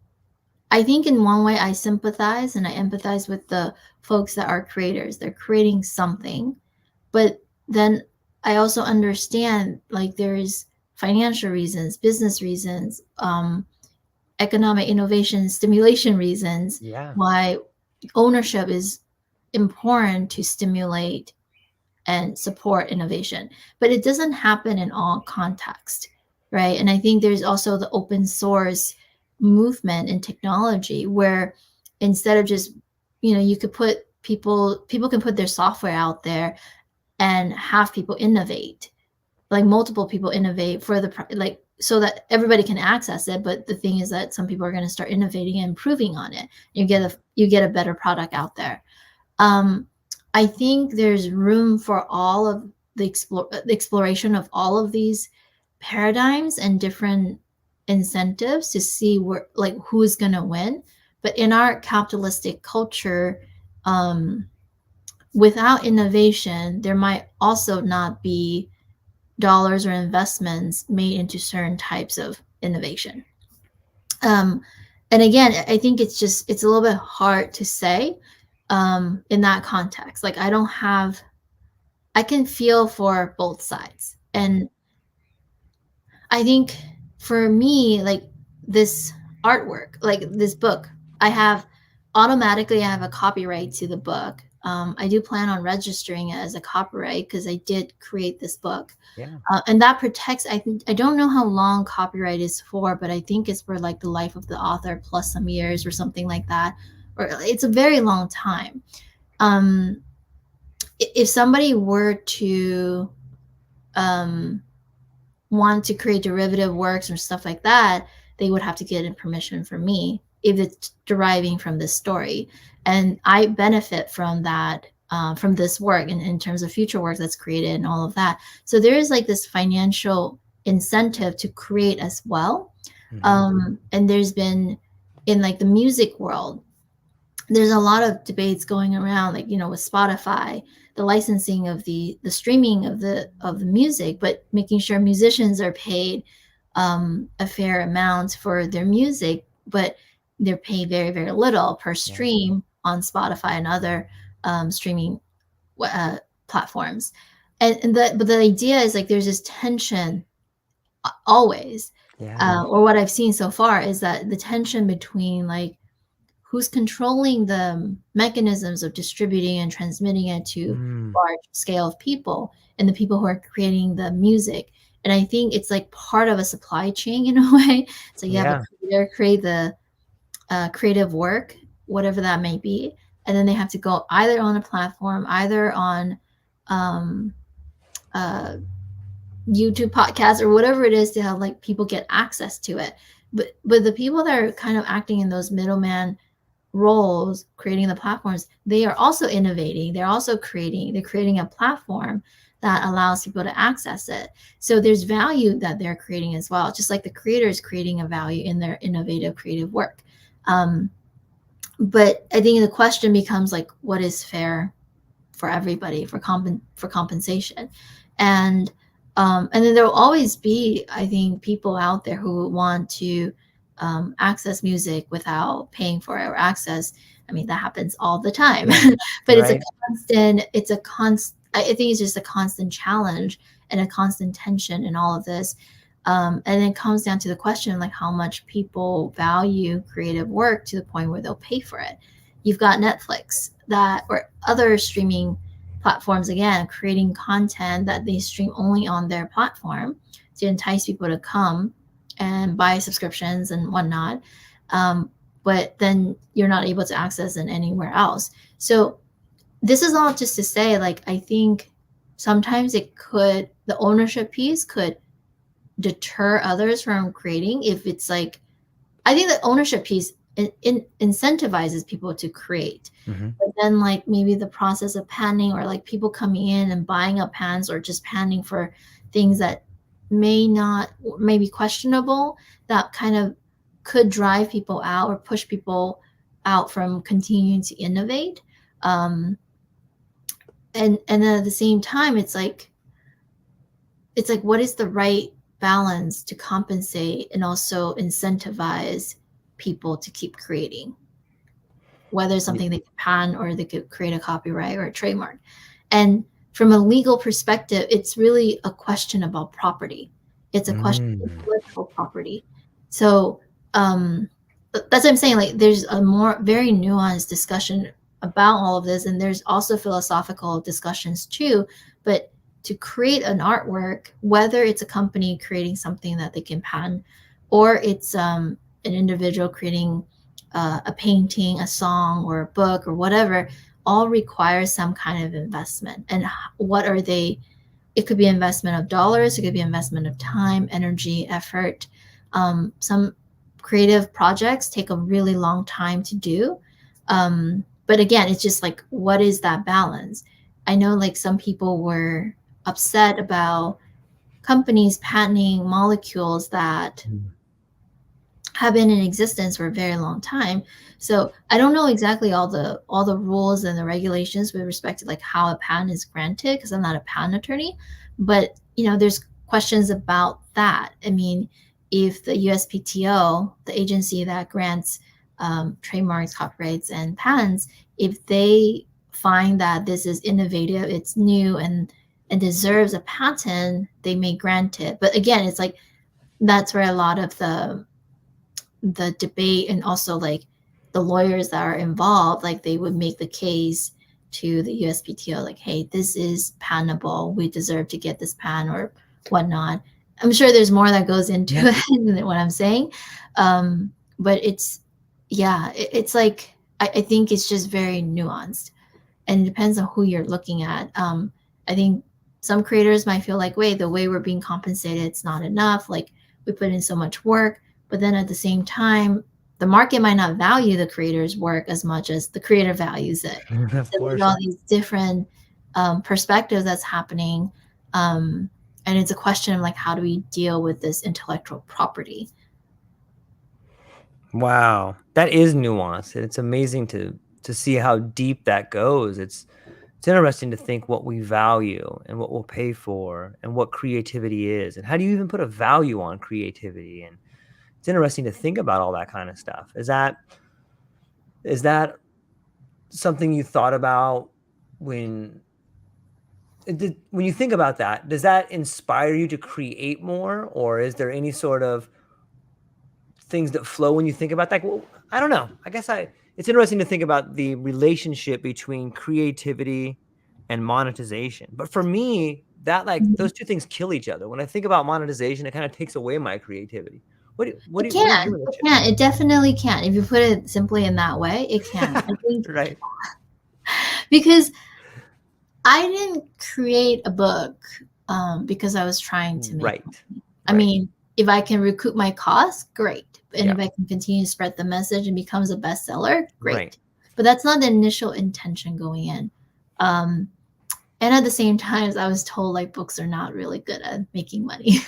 [SPEAKER 2] I think in one way I sympathize and I empathize with the folks that are creators. They're creating something, but then I also understand like there's financial reasons, business reasons, economic innovation, stimulation reasons,
[SPEAKER 1] Yeah.
[SPEAKER 2] why ownership is important to stimulate and support innovation. But it doesn't happen in all contexts, right? And I think there's also the open source movement in technology where instead of just, you could put people can put their software out there and have people innovate, like multiple people innovate for like so that everybody can access it. But the thing is that some people are going to start innovating and improving on it. You get a better product out there. I think there's room for all of the exploration of all of these paradigms and different incentives to see where, like, who's going to win. But in our capitalistic culture, without innovation, there might also not be dollars or investments made into certain types of innovation. And again, I think it's a little bit hard to say in that context. Like, I can feel for both sides. And I think for me, like this artwork, like this book, I have a copyright to the book. I do plan on registering it as a copyright because I did create this book.
[SPEAKER 1] Yeah.
[SPEAKER 2] And that protects, I don't know how long copyright is for, but I think it's for like the life of the author plus some years or something like that. Or it's a very long time. If somebody were to want to create derivative works or stuff like that, they would have to get permission from me if it's deriving from this story. And I benefit from that, from this work in terms of future work that's created and all of that. So there is like this financial incentive to create as well. And there's been in like the music world, there's a lot of debates going around, like, with Spotify, the licensing of the streaming of the music, but making sure musicians are paid a fair amount for their music, but they're paid very, very little per stream on Spotify and other streaming platforms. But the idea is like there's this tension always, or what I've seen so far is that the tension between like who's controlling the mechanisms of distributing and transmitting it to large scale of people and the people who are creating the music. And I think it's like part of a supply chain in a way. So you have a creator create the creative work, whatever that may be, and then they have to go either on a platform, either on YouTube podcast or whatever it is to have like people get access to it. But the people that are kind of acting in those middleman roles, creating the platforms, they are also innovating. They're creating a platform that allows people to access it. So there's value that they're creating as well, just like the creator is creating a value in their innovative creative work. But I think the question becomes like, what is fair for everybody for compensation? And then there will always be, I think, people out there who want to access music without paying for it, or access. I mean, that happens all the time, but I think it's just a constant challenge and a constant tension in all of this. And it comes down to the question, like how much people value creative work to the point where they'll pay for it. You've got Netflix or other streaming platforms, again, creating content that they stream only on their platform to entice people to come and buy subscriptions and whatnot. But then you're not able to access it anywhere else. So this is all just to say, like, I think sometimes the ownership piece could deter others from creating. If it's like, I think the ownership piece incentivizes people to create. But then like maybe the process of panning, or like people coming in and buying up pans, or just panning for things that may be questionable, that kind of could drive people out or push people out from continuing to innovate. And then at the same time, it's like what is the right balance to compensate and also incentivize people to keep creating, whether it's something they could patent or they could create a copyright or a trademark. And from a legal perspective, it's really a question about property. It's a question of
[SPEAKER 1] Mm.
[SPEAKER 2] intellectual property. So that's what I'm saying. Like, there's a more very nuanced discussion about all of this, and there's also philosophical discussions too. But to create an artwork, whether it's a company creating something that they can patent, or it's an individual creating a painting, a song, or a book, or whatever, all requires some kind of investment. And what are they? It could be investment of dollars, it could be investment of time, energy, effort. Some creative projects take a really long time to do. But again, it's just like, what is that balance? I know like some people were upset about companies patenting molecules that have been in existence for a very long time. So I don't know exactly all the rules and the regulations with respect to like how a patent is granted, because I'm not a patent attorney. But there's questions about that. I mean, if the USPTO, the agency that grants trademarks, copyrights, and patents, if they find that this is innovative, it's new, and deserves a patent, they may grant it. But again, it's like that's where a lot of the debate, and also like the lawyers that are involved, like they would make the case to the USPTO, like, hey, this is patentable, we deserve to get this patent or whatnot. I'm sure there's more that goes into it than what I'm saying. But it's like, I think it's just very nuanced, and it depends on who you're looking at. I think some creators might feel like, wait, the way we're being compensated, it's not enough. Like, we put in so much work, but then at the same time, the market might not value the creator's work as much as the creator values it.
[SPEAKER 1] Of
[SPEAKER 2] So there's
[SPEAKER 1] course.
[SPEAKER 2] all these different perspectives that's happening. And it's a question of like, how do we deal with this intellectual property?
[SPEAKER 1] Wow, that is nuanced, and it's amazing to see how deep that goes. It's interesting to think what we value and what we'll pay for and what creativity is, and how do you even put a value on creativity? And it's interesting to think about all that kind of stuff. Is that something you thought about when when you think about that? Does that inspire you to create more, or is there any sort of things that flow when you think about that? Well, I don't know. I guess it's interesting to think about the relationship between creativity and monetization. But for me, that like
[SPEAKER 2] Mhm.
[SPEAKER 1] those two things kill each other. When I think about monetization, it kind of takes away my creativity.
[SPEAKER 2] It
[SPEAKER 1] What is your
[SPEAKER 2] can. It
[SPEAKER 1] relationship?
[SPEAKER 2] can. It definitely can. If you put it simply in that way, it can. I think
[SPEAKER 1] Right.
[SPEAKER 2] because I didn't create a book because I was trying to make
[SPEAKER 1] Right.
[SPEAKER 2] money. I
[SPEAKER 1] Right.
[SPEAKER 2] mean, if I can recoup my costs, great. And
[SPEAKER 1] Yeah.
[SPEAKER 2] if I can continue to spread the message and becomes a bestseller,
[SPEAKER 1] Right.
[SPEAKER 2] great. But that's not the initial intention going in. Um, and at the same time, I was told like books are not really good at making money.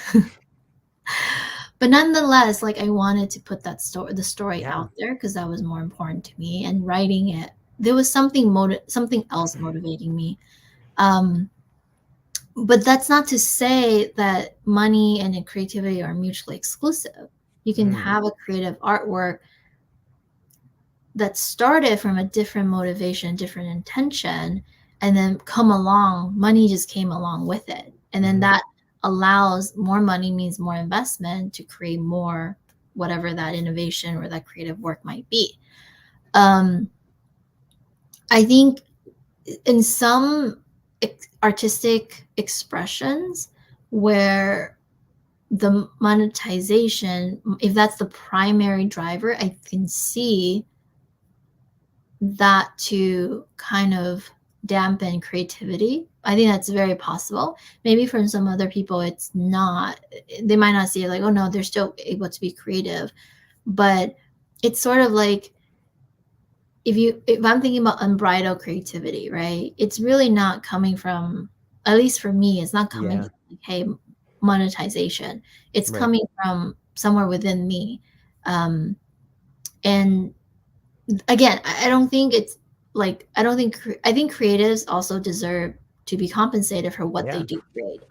[SPEAKER 2] But nonetheless, like I wanted to put the story
[SPEAKER 1] Yeah.
[SPEAKER 2] out there because that was more important to me. And writing it, there was something else motivating me. Um, but that's not to say that money and creativity are mutually exclusive. You can
[SPEAKER 1] Mm.
[SPEAKER 2] have a creative artwork that started from a different motivation, different intention, and then money just came along with it. And then
[SPEAKER 1] Mhm.
[SPEAKER 2] that allows more money means more investment to create more, whatever that innovation or that creative work might be. Um, I think in some artistic expressions where the monetization, if that's the primary driver, I can see that to kind of dampen creativity. I think that's very possible. Maybe for some other people, it's not. They might not see it like, oh no, they're still able to be creative. But it's sort of like, if I'm thinking about unbridled creativity, right? It's really not coming from, at least for me, it's not coming
[SPEAKER 1] Yeah.
[SPEAKER 2] from like, hey, monetization. It's
[SPEAKER 1] Right.
[SPEAKER 2] coming from somewhere within me. And again, I don't think it's like, I think creatives also deserve to be compensated for what they
[SPEAKER 1] Yeah.
[SPEAKER 2] do create.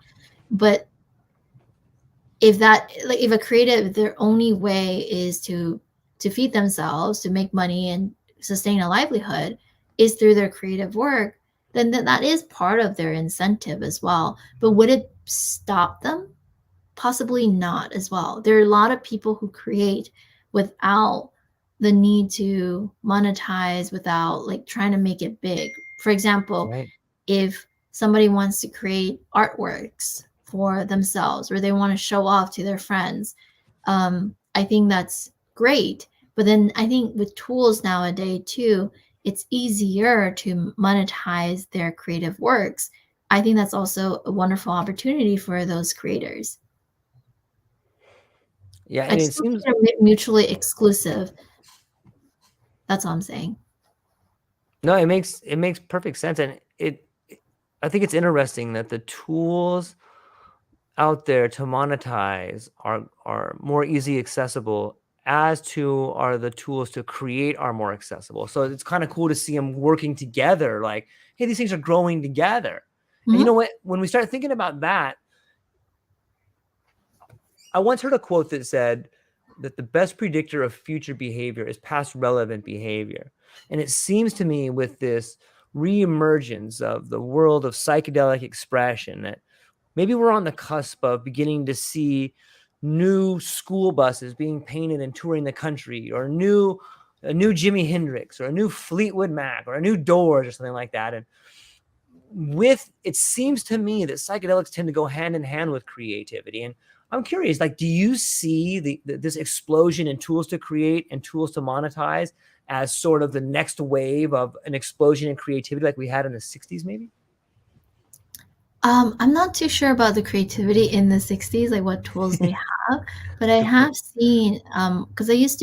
[SPEAKER 2] But if a creative, their only way is to feed themselves, to make money and sustain a livelihood is through their creative work, then that is part of their incentive as well. But would it stop them? possibly not as well. There are a lot of people who create without the need to monetize, without like trying to make it big. For example,
[SPEAKER 1] Right.
[SPEAKER 2] if somebody wants to create artworks for themselves or they want to show off to their friends, I think that's great. But then I think with tools nowadays too, it's easier to monetize their creative works. I think that's also a wonderful opportunity for those creators.
[SPEAKER 1] Yeah,
[SPEAKER 2] I
[SPEAKER 1] and it
[SPEAKER 2] just don't think
[SPEAKER 1] seems
[SPEAKER 2] they're mutually exclusive. That's all I'm saying.
[SPEAKER 1] no, it makes perfect sense, and I think it's interesting that the tools out there to monetize are more easily accessible, as to are the tools to create are more accessible. So it's kind of cool to see them working together. Like, hey, these things are growing together. And you know
[SPEAKER 2] Mm-hmm.
[SPEAKER 1] what? When we start thinking about that, I once heard a quote that said that the best predictor of future behavior is past relevant behavior. And it seems to me with this reemergence of the world of psychedelic expression that maybe we're on the cusp of beginning to see new school buses being painted and touring the country, or a new Jimi Hendrix, or a new Fleetwood Mac, or a new Doors, or something like that. And with it seems to me that psychedelics tend to go hand in hand with creativity. And I'm curious, like, do you see this explosion in tools to create and tools to monetize as sort of the next wave of an explosion in creativity like we had in the 60s, maybe?
[SPEAKER 2] I'm not too sure about the creativity in the 60s, like what tools they have, but I
[SPEAKER 1] Good point.
[SPEAKER 2] have seen, because I used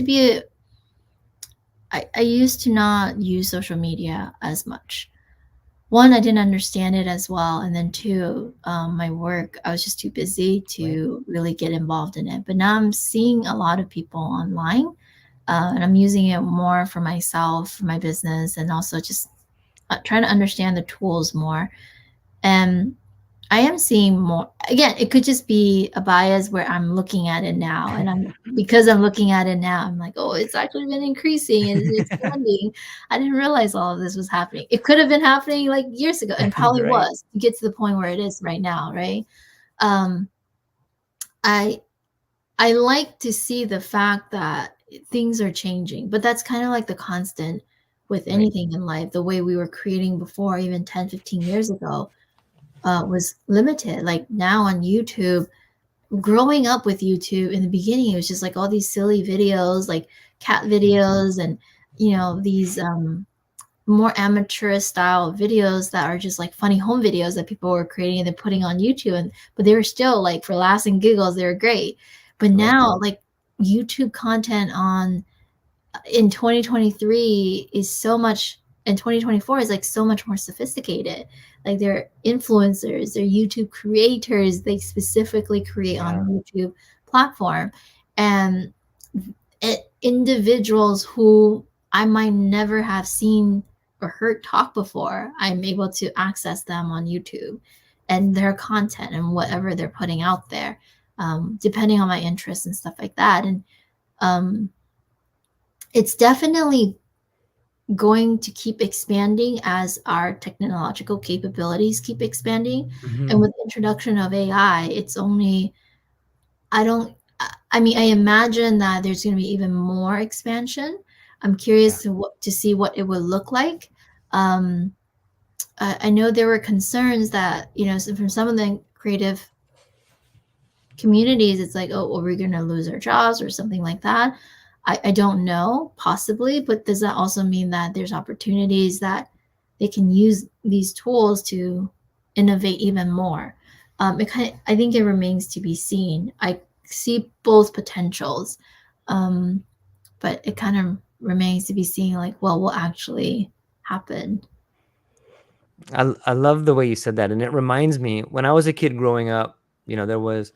[SPEAKER 2] to not use social media as much. One, I didn't understand it as well, and then two, my work, I was just too busy
[SPEAKER 1] Right.
[SPEAKER 2] to really get involved in it. But now I'm seeing a lot of people online, and I'm using it more for myself, for my business, and also just trying to understand the tools more. And I am seeing more. Again, it could just be a bias where I'm looking at it now, and because I'm looking at it now, I'm like, oh, it's actually been increasing and it's expanding. I didn't realize all of this was happening. It could have been happening like years ago, and probably
[SPEAKER 1] Right.
[SPEAKER 2] was to get to the point where it is right now, right? Um, I I like to see the fact that things are changing, but that's kind of like the constant with
[SPEAKER 1] Right.
[SPEAKER 2] anything in life. The way we were creating before, even 10, 15 years ago, was limited. Like now on YouTube, growing up with YouTube in the beginning, it was just like all these silly videos, like cat videos, and these more amateur style videos that are just like funny home videos that people were creating and then putting on YouTube. And but they were still like for laughs and giggles, they were great. But
[SPEAKER 1] Right.
[SPEAKER 2] now, like YouTube content on in 2023 is so much, and 2024 is like so much more sophisticated. Like they're influencers, they're YouTube creators, they specifically create on
[SPEAKER 1] Yeah.
[SPEAKER 2] YouTube platform. And individuals who I might never have seen or heard talk before, I'm able to access them on YouTube and their content and whatever they're putting out there, depending on my interests and stuff like that. And um, it's definitely going to keep expanding as our technological capabilities keep expanding. And
[SPEAKER 1] Mhm.
[SPEAKER 2] with the introduction of AI, it's only, I don't, I mean, I imagine that there's going to be even more expansion. I'm
[SPEAKER 1] Yeah.
[SPEAKER 2] curious to see what it would look like. Um, I know there were concerns that, from some of the creative communities, it's like, oh, are we going to lose our jobs or something like that? I don't know, possibly, but does that also mean that there's opportunities that they can use these tools to innovate even more? I think it remains to be seen. I see both potentials, but it kind of remains to be seen, like, well, what will actually happen.
[SPEAKER 1] I love the way you said that, and it reminds me when I was a kid growing up, there was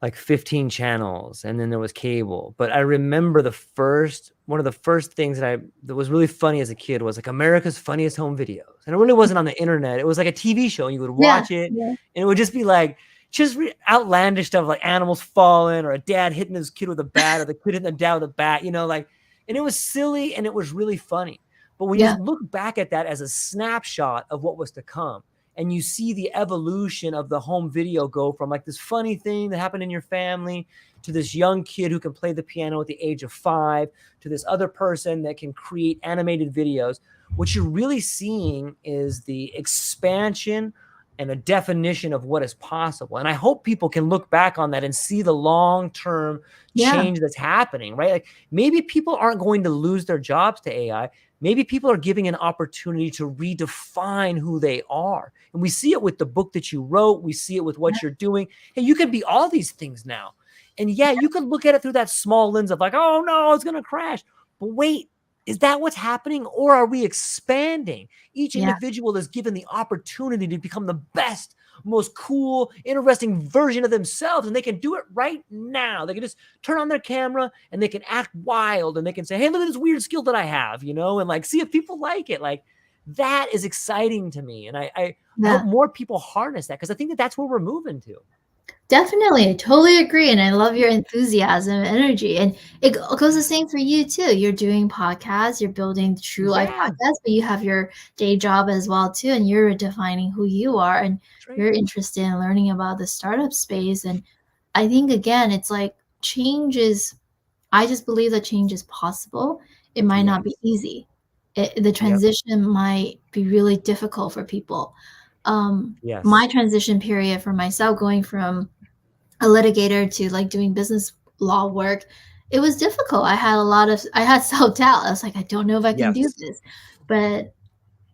[SPEAKER 1] like 15 channels, and then there was cable. But I remember one of the first things that was really funny as a kid was like America's Funniest Home Videos. And it really wasn't on the internet. It was like a TV show, and you would
[SPEAKER 2] Yeah,
[SPEAKER 1] watch it,
[SPEAKER 2] yeah,
[SPEAKER 1] and it would just be like outlandish stuff, like animals falling, or a dad hitting his kid with a bat, or the kid hitting the dad with a bat, like, and it was silly and it was really funny. But when you
[SPEAKER 2] yeah.
[SPEAKER 1] look back at that as a snapshot of what was to come, and you see the evolution of the home video go from like this funny thing that happened in your family to this young kid who can play the piano at the age of 5 to this other person that can create animated videos. What you're really seeing is the expansion and a definition of what is possible. And I hope people can look back on that and see the long-term change that's happening, right? Like maybe people aren't going to lose their jobs to AI. Maybe people are giving an opportunity to redefine who they are. And we see it with the book that you wrote. We see it with what you're doing. Hey, you can be all these things now. And yeah, you can look at it through that small lens of like, oh no, it's going to crash. But wait, is that what's happening? Or are we expanding? Each individual is given the opportunity to become the best, most cool, interesting version of themselves. And they can do it right now. They can just turn on their camera and they can act wild and they can say, hey, look at this weird skill that I have, you know, and like, see if people like it. Like that is exciting to me. And I hope more people harness that because I think that that's where we're moving to.
[SPEAKER 2] Definitely. I totally agree. And I love your enthusiasm and energy. And it goes the same for you too. You're doing podcasts, you're building true life podcasts, but you have your day job as well too. And you're defining who you are and you're interested in learning about the startup space. And I think again, it's like I just believe that change is possible. It might not be easy. The transition might be really difficult for people. My transition period for myself going from a litigator to like doing business law work, it was difficult. I had self-doubt. I was like, I don't know if I can do this. But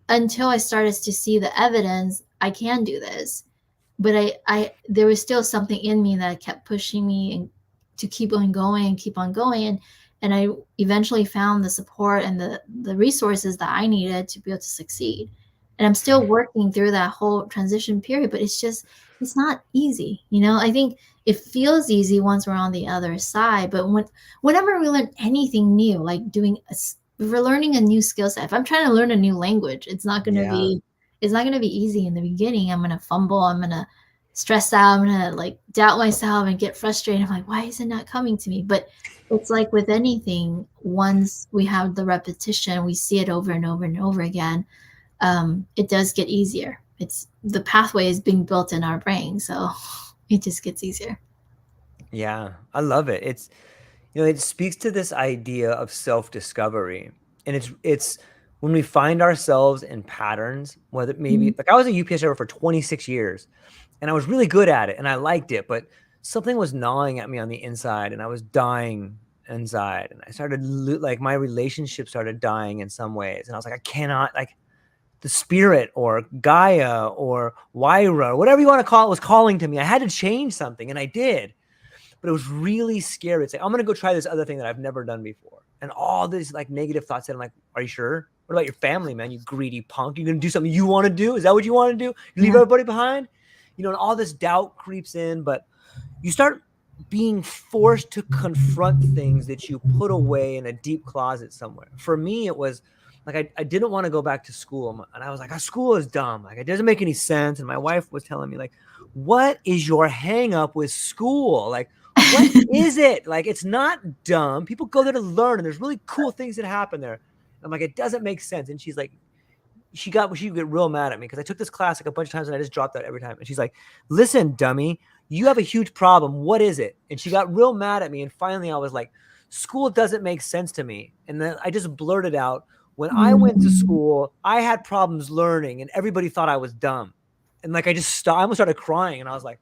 [SPEAKER 2] until I started to see the evidence, I can do this. But there was still something in me that kept pushing me and to keep on going. And I eventually found the support and the resources that I needed to be able to succeed. And I'm still working through that whole transition period, but it's not easy. You know, I think it feels easy once we're on the other side, but whenever we learn anything new, like if we're learning a new skill set, if I'm trying to learn a new language, it's not going to be easy in the beginning. I'm going to fumble. I'm going to stress out. I'm going to like doubt myself and get frustrated. I'm like, why is it not coming to me? But it's like with anything, once we have the repetition, we see it over and over and over again. It does get easier. The pathway is being built in our brain, so it just gets easier.
[SPEAKER 1] Yeah, I love it. It's, it speaks to this idea of self-discovery, and it's when we find ourselves in patterns, whether maybe like I was a UPS driver for 26 years, and I was really good at it, and I liked it, but something was gnawing at me on the inside, and I was dying inside, and I started like my relationship started dying in some ways, and I was like, I cannot like. The spirit or Gaia or Wyra, whatever you want to call it, was calling to me. I had to change something, and I did. But it was really scary. It's like, I'm going to go try this other thing that I've never done before. And all these like negative thoughts that I'm like, are you sure? What about your family, man? You greedy punk. You're going to do something you want to do? Is that what you want to do? You leave everybody behind? And all this doubt creeps in, but you start being forced to confront things that you put away in a deep closet somewhere. For me, it was like I didn't want to go back to school, and I was like, school is dumb. Like it doesn't make any sense. And my wife was telling me like, what is your hang up with school? Like, what is it? Like, it's not dumb. People go there to learn, and there's really cool things that happen there. I'm like, it doesn't make sense. And she's like, she get real mad at me because I took this class like a bunch of times and I just dropped out every time. And she's like, listen, dummy, you have a huge problem. What is it? And she got real mad at me. And finally I was like, school doesn't make sense to me. And then I just blurted out, when I went to school, I had problems learning and everybody thought I was dumb. And like, I almost started crying, and I was like,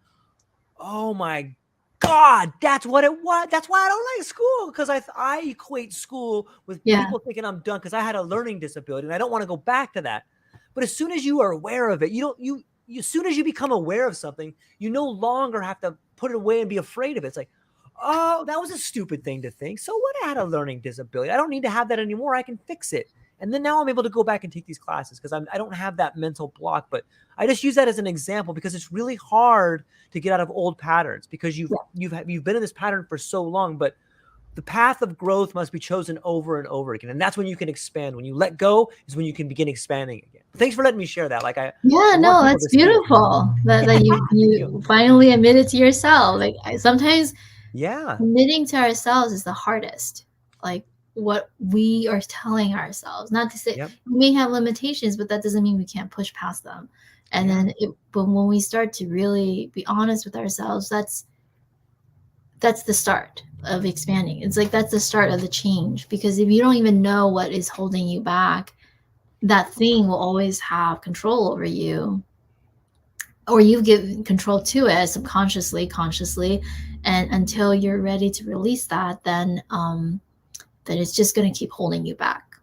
[SPEAKER 1] oh my God, that's what it was. That's why I don't like school. Because I equate school with people thinking I'm dumb because I had a learning disability, and I don't want to go back to that. But as soon as you are aware of it, as soon as you become aware of something, you no longer have to put it away and be afraid of it. It's like, oh, that was a stupid thing to think. So what? I had a learning disability. I don't need to have that anymore. I can fix it. And then now I'm able to go back and take these classes because I don't have that mental block. But I just use that as an example because it's really hard to get out of old patterns because you've been in this pattern for so long. But the path of growth must be chosen over and over again. And that's when you can expand. When you let go is when you can begin expanding again. Thanks for letting me share that.
[SPEAKER 2] That's beautiful that you finally admitted to yourself. Like sometimes admitting to ourselves is the hardest. Like what we are telling ourselves. Not to say
[SPEAKER 1] Yep.
[SPEAKER 2] we may have limitations, but that doesn't mean we can't push past them. And
[SPEAKER 1] Yeah.
[SPEAKER 2] then but when we start to really be honest with ourselves, that's the start of expanding. It's like that's the start of the change, because if you don't even know what is holding you back, that thing will always have control over you, or you've given control to it subconsciously, consciously, and until you're ready to release that, then it's just going to keep holding you back.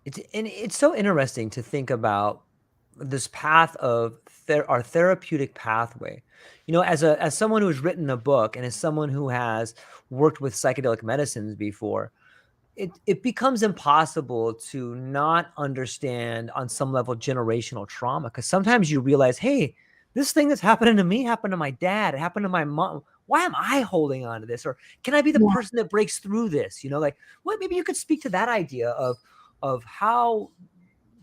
[SPEAKER 1] It's so interesting to think about this path of our therapeutic pathway. You know, as someone who's written a book and as someone who has worked with psychedelic medicines before, it becomes impossible to not understand on some level generational trauma, because sometimes you realize, hey, this thing that's happening to me happened to my dad, it happened to my mom. Why am I holding on to this? Or can I be the
[SPEAKER 2] Yeah.
[SPEAKER 1] person that breaks through this? You know, like what, maybe you could speak to that idea of how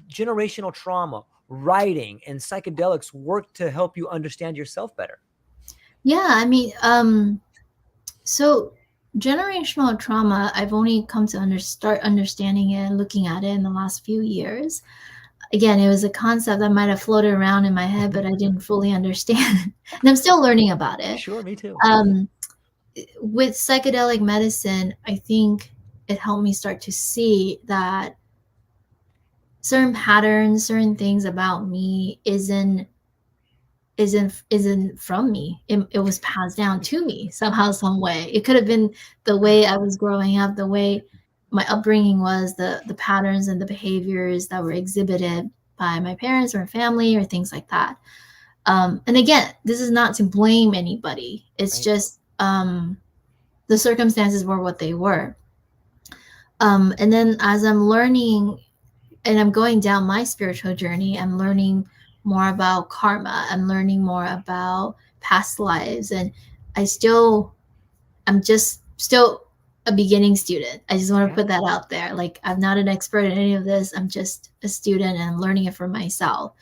[SPEAKER 1] generational trauma, writing, and psychedelics work to help you understand yourself better.
[SPEAKER 2] Yeah, I mean, so generational trauma, I've only come to start understanding it and looking at it in the last few years. Again, it was a concept that might have floated around in my head, but I didn't fully understand. And I'm still learning about it.
[SPEAKER 1] Sure, me too.
[SPEAKER 2] Um, with psychedelic medicine, I think it helped me start to see that certain patterns, certain things about me isn't from me. It was passed down to me somehow, some way. It could have been the way I was growing up, the way my upbringing was, the patterns and the behaviors that were exhibited by my parents or family or things like that. And again, this is not to blame anybody. It's
[SPEAKER 1] Right.
[SPEAKER 2] just the circumstances were what they were. And then as I'm learning and I'm going down my spiritual journey, I'm learning more about karma. I'm learning more about past lives. And I'm just still a beginning student. I just want to
[SPEAKER 1] Yeah.
[SPEAKER 2] put that out there. Like, I'm not an expert in any of this. I'm just a student and I'm learning it for myself.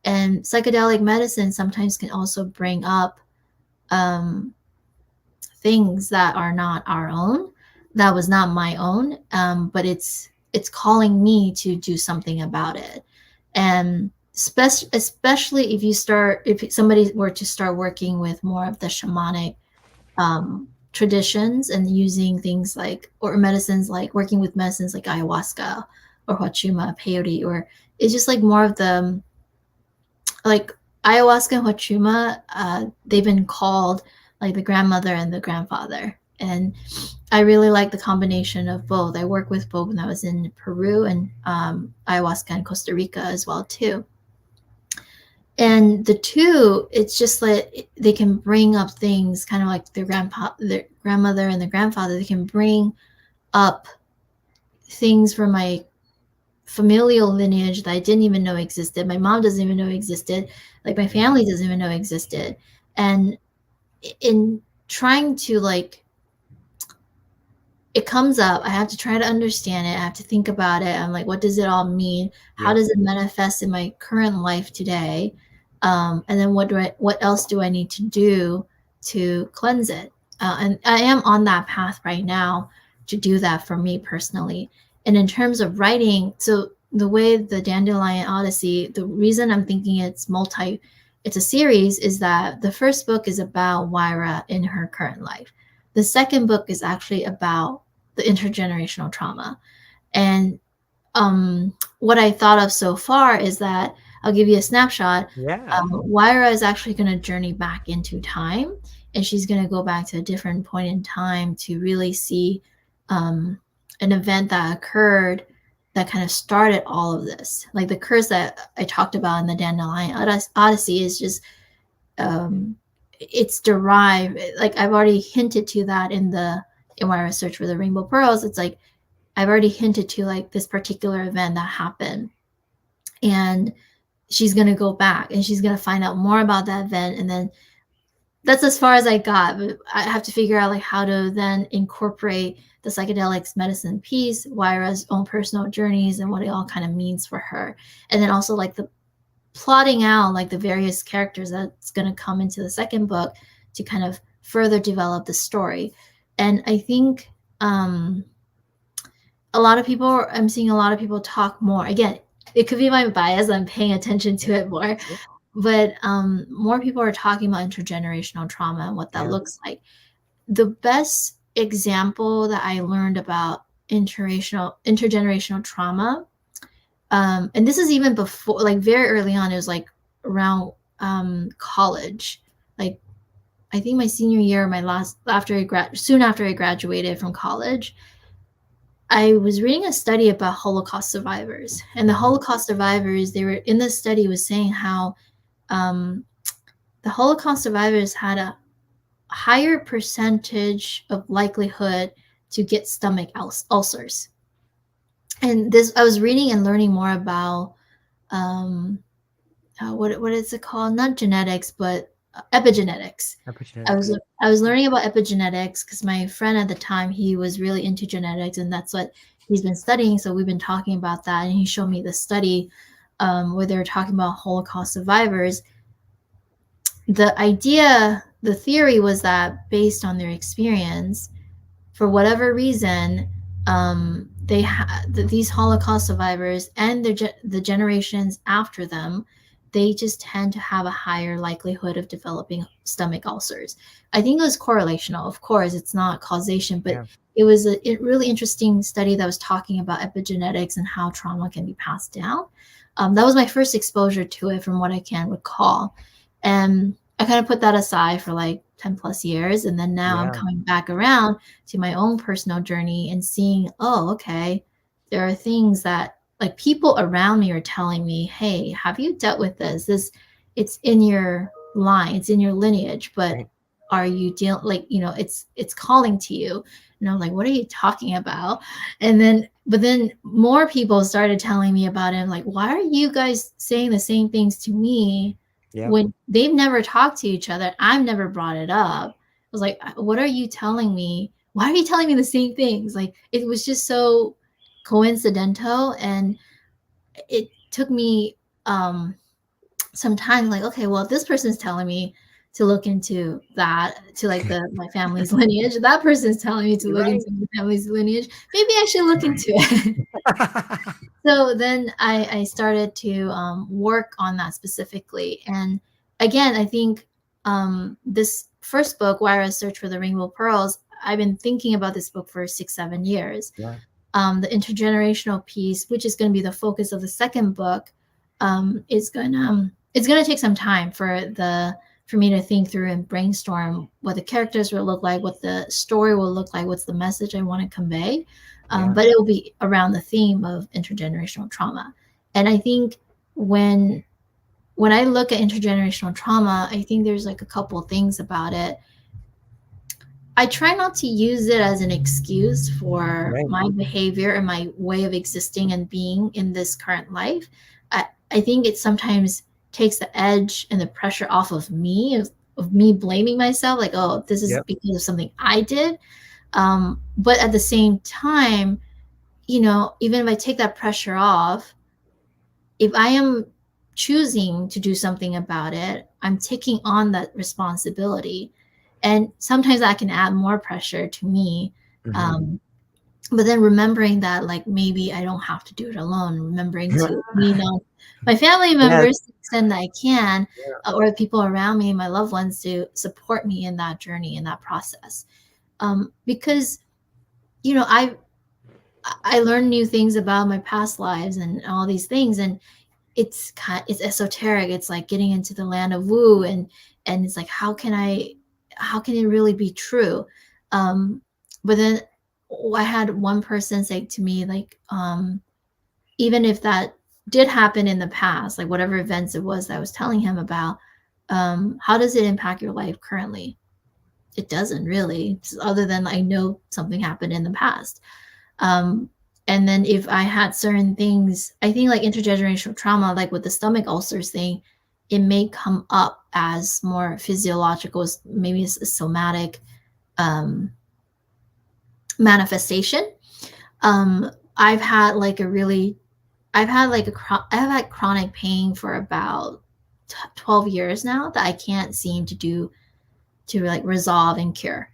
[SPEAKER 2] And psychedelic medicine sometimes can also bring up um, things that are not our own, that was not my own, but it's calling me to do something about it. And especially if somebody were to start working with more of the shamanic traditions and using things like, or medicines, like working with medicines like ayahuasca or huachuma, peyote, or it's just like more of the, like, ayahuasca and huachuma, they've been called like the grandmother and the grandfather. And I really like the combination of both. I worked with both when I was in Peru, and ayahuasca in Costa Rica as well too. And the two, it's just like they can bring up things kind of like their grandmother and the grandfather. They can bring up things from my familial lineage that I didn't even know existed. My mom doesn't even know existed. Like, my
[SPEAKER 1] Yeah.
[SPEAKER 2] family doesn't even know existed. And in trying to, like, it comes up, I have to try to understand it. I have to think about it. I'm like, what does it all mean? How
[SPEAKER 1] Yeah.
[SPEAKER 2] does it manifest in my current life today? And then what else do I need to do to cleanse it? And I am on that path right now to do that for me personally. And in terms of writing, so the way the Dandelion Odyssey, the reason I'm thinking it's a series, is that the first book is about Wyra in her current life. The second book is actually about the intergenerational trauma. And what I thought of so far is that, I'll give you a snapshot.
[SPEAKER 1] Yeah.
[SPEAKER 2] Wyra is actually going to journey back into time, and she's going to go back to a different point in time to really see an event that occurred that kind of started all of this. Like, the curse that I talked about in the Dandelion Odyssey is just it's derived, like, I've already hinted to that in Wyra Search for the Rainbow Pearls. It's like I've already hinted to, like, this particular event that happened, and she's going to go back and she's going to find out more about that event. And then that's as far as I got, but I have to figure out, like, how to then incorporate the psychedelics medicine piece, Wyra's own personal journeys, and what it all kind of means for her. And then also, like, the plotting out, like, the various characters that's going to come into the second book to kind of further develop the story. And I think a lot of people, I'm seeing a lot of people talk more. Again, it could be my bias. I'm paying attention to it more, but more people are talking about intergenerational trauma and what that looks like. The best example that I learned about intergenerational trauma, and this is even before, like very early on, it was like around college, like I think my senior year, soon after I graduated from college, I was reading a study about Holocaust survivors, and the Holocaust survivors, they were in this study was saying how um, the Holocaust survivors had a higher percentage of likelihood to get stomach ulcers. And this, I was reading and learning more about um, what is it called? Not genetics, but epigenetics.
[SPEAKER 1] Epigenetics.
[SPEAKER 2] I was learning about epigenetics because my friend at the time, he was really into genetics, and that's what he's been studying. So we've been talking about that, and he showed me the study where they were talking about Holocaust survivors. The theory was that based on their experience, for whatever reason, these Holocaust survivors and the generations after them, they just tend to have a higher likelihood of developing stomach ulcers. I think it was correlational. Of course, it's not causation, but it was a really interesting study that was talking about epigenetics and how trauma can be passed down. That was my first exposure to it from what I can recall. And I kind of put that aside for like 10 plus years. And then now I'm coming back around to my own personal journey and seeing, oh, okay, there are things that like people around me are telling me, hey, have you dealt with this? It's in your line, it's in your lineage, but are you dealing, like, you know, it's calling to you. And I'm like, what are you talking about? But then more people started telling me about it. I'm like, why are you guys saying the same things to me when they've never talked to each other? I've never brought it up. I was like, what are you telling me? Why are you telling me the same things? Like, it was just so coincidental, and it took me some time, like, okay, well, this person's telling me to look into that, to like my family's lineage. That person's telling me to look into my family's lineage. Maybe I should look into it. So then I started to work on that specifically. And again, I think this first book, Wire Search for the Rainbow Pearls, I've been thinking about this book for 6-7 years. The intergenerational piece, which is going to be the focus of the second book, is going to take some time for me to think through and brainstorm what the characters will look like, what the story will look like, what's the message I want to convey. But it will be around the theme of intergenerational trauma. And I think when I look at intergenerational trauma, I think there's like a couple things about it. I try not to use it as an excuse for my behavior and my way of existing and being in this current life. I think it sometimes takes the edge and the pressure off of me, of me blaming myself, like, oh, this is because of something I did. But at the same time, you know, even if I take that pressure off, if I am choosing to do something about it, I'm taking on that responsibility. And sometimes that can add more pressure to me. But then remembering that, like, maybe I don't have to do it alone, remembering to lean on my family members to the extent that I can, or people around me, my loved ones, to support me in that journey, in that process. Because, you know, I learned new things about my past lives and all these things, and it's esoteric. It's like getting into the land of Wu, and it's like, how can it really be true? But then I had one person say to me, like, even if that did happen in the past, like whatever events it was that I was telling him about, how does it impact your life currently? It doesn't really, other than I know something happened in the past. And then if I had certain things, I think like intergenerational trauma, like with the stomach ulcers thing, it may come up as more physiological, maybe it's a somatic manifestation. I've had chronic pain for about 12 years now that I can't seem to like resolve and cure.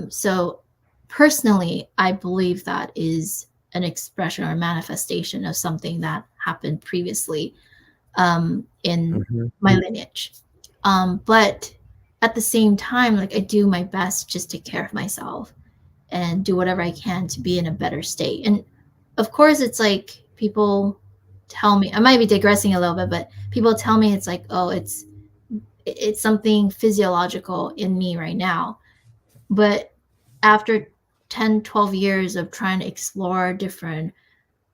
[SPEAKER 2] So personally, I believe that is an expression or manifestation of something that happened previously in my lineage. But at the same time, like I do my best just to take care of myself and do whatever I can to be in a better state. And of course, it's like people tell me, I might be digressing a little bit, but people tell me it's like, oh, it's something physiological in me right now. But after 10, 12 years of trying to explore different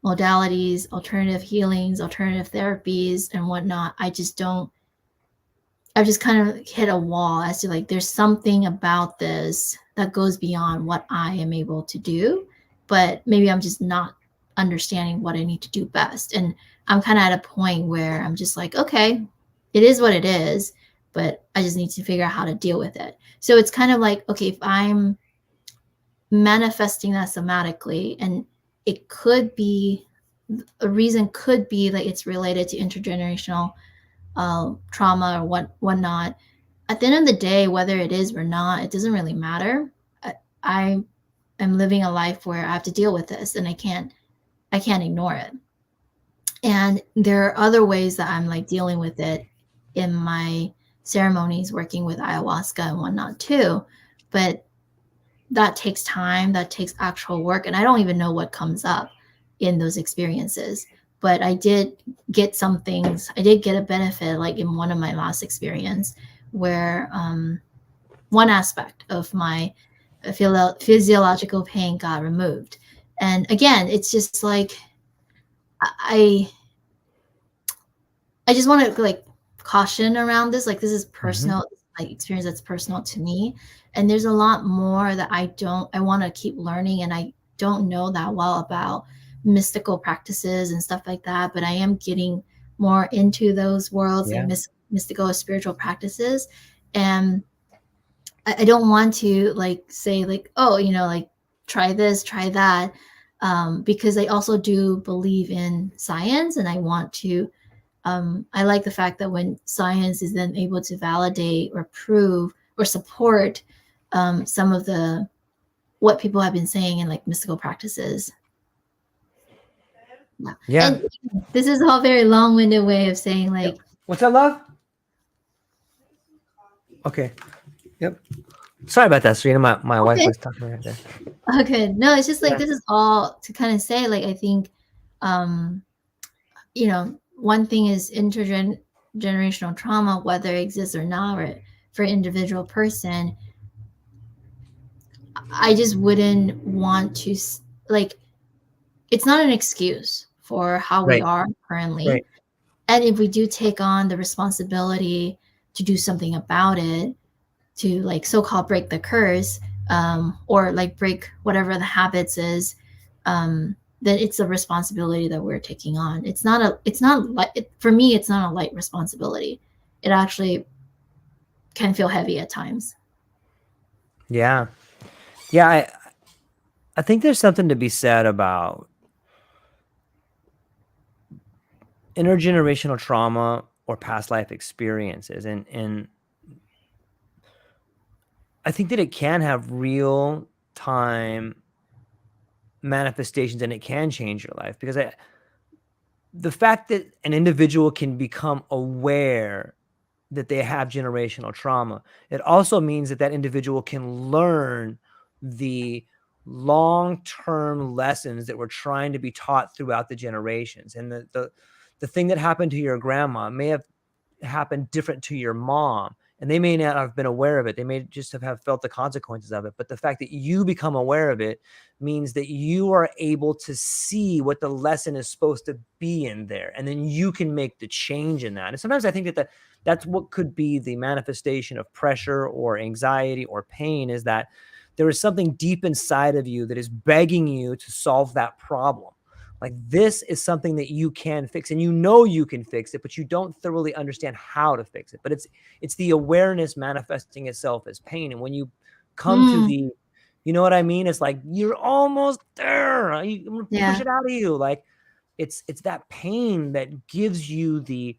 [SPEAKER 2] modalities, alternative healings, alternative therapies, and whatnot, I've just kind of hit a wall as to like, there's something about this that goes beyond what I am able to do, but maybe I'm just not understanding what I need to do best. And I'm kind of at a point where I'm just like, okay, it is what it is, but I just need to figure out how to deal with it. So it's kind of like, okay, if I'm manifesting that somatically, and it could be, a reason could be like it's related to intergenerational trauma or whatnot. At the end of the day, whether it is or not, it doesn't really matter. I am living a life where I have to deal with this, and I can't ignore it. And there are other ways that I'm like dealing with it in my ceremonies, working with ayahuasca and whatnot too. But that takes time, that takes actual work. And I don't even know what comes up in those experiences. But I did get some things, I did get a benefit, like in one of my last experience, where one aspect of my physiological pain got removed. And again, it's just like, I just want to like caution around this. Like, this is personal, like experience that's personal to me. And there's a lot more that I want to keep learning. And I don't know that well about mystical practices and stuff like that, but I am getting more into those worlds, like mystical or spiritual practices. And I don't want to like say like, oh, you know, like try this, try that, because I also do believe in science, and I want to, I like the fact that when science is then able to validate or prove or support some of what people have been saying in like mystical practices.
[SPEAKER 1] Yeah.
[SPEAKER 2] And this is all very long-winded way of saying like,
[SPEAKER 1] what's that, love? Okay. Yep. Sorry about that, Serena. My wife was talking right there.
[SPEAKER 2] Okay. No, it's just like, this is all to kind of say, like, I think, you know, one thing is intergenerational trauma, whether it exists or not, or for an individual person. I just wouldn't want to, like, it's not an excuse for how we are currently. Right. And if we do take on the responsibility to do something about it, to like so-called break the curse, or like break whatever the habits is, then it's a responsibility that we're taking on. For me, it's not a light responsibility. It actually can feel heavy at times.
[SPEAKER 1] Yeah. Yeah. I think there's something to be said about intergenerational trauma or past life experiences. And I think that it can have real time manifestations, and it can change your life, because the fact that an individual can become aware that they have generational trauma, it also means that that individual can learn the long-term lessons that were trying to be taught throughout the generations. And the thing that happened to your grandma may have happened different to your mom, and they may not have been aware of it. They may just have felt the consequences of it. But the fact that you become aware of it means that you are able to see what the lesson is supposed to be in there. And then you can make the change in that. And sometimes I think that that's what could be the manifestation of pressure or anxiety or pain, is that there is something deep inside of you that is begging you to solve that problem. Like, this is something that you can fix, and you know you can fix it, but you don't thoroughly understand how to fix it. But it's the awareness manifesting itself as pain. And when you come to the, you know what I mean? It's like, you're almost there. I'm gonna push it out of you. Like, it's that pain that gives you the,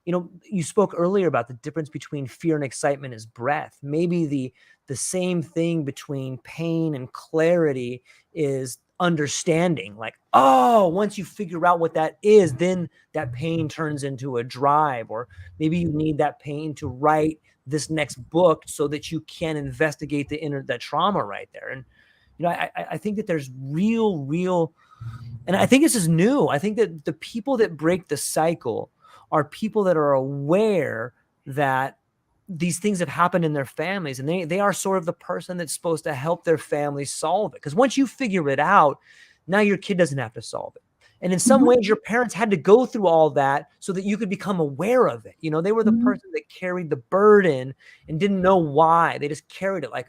[SPEAKER 1] you know, you spoke earlier about the difference between fear and excitement is breath. Maybe the same thing between pain and clarity is understanding, like, oh, once you figure out what that is, then that pain turns into a drive, or maybe you need that pain to write this next book so that you can investigate that trauma right there. And I think that there's real, and I think this is new. I think that the people that break the cycle are people that are aware that these things have happened in their families, and they are sort of the person that's supposed to help their family solve it. Because once you figure it out, now your kid doesn't have to solve it. And in some ways, your parents had to go through all that so that you could become aware of it. They were the person that carried the burden and didn't know why. They just carried it like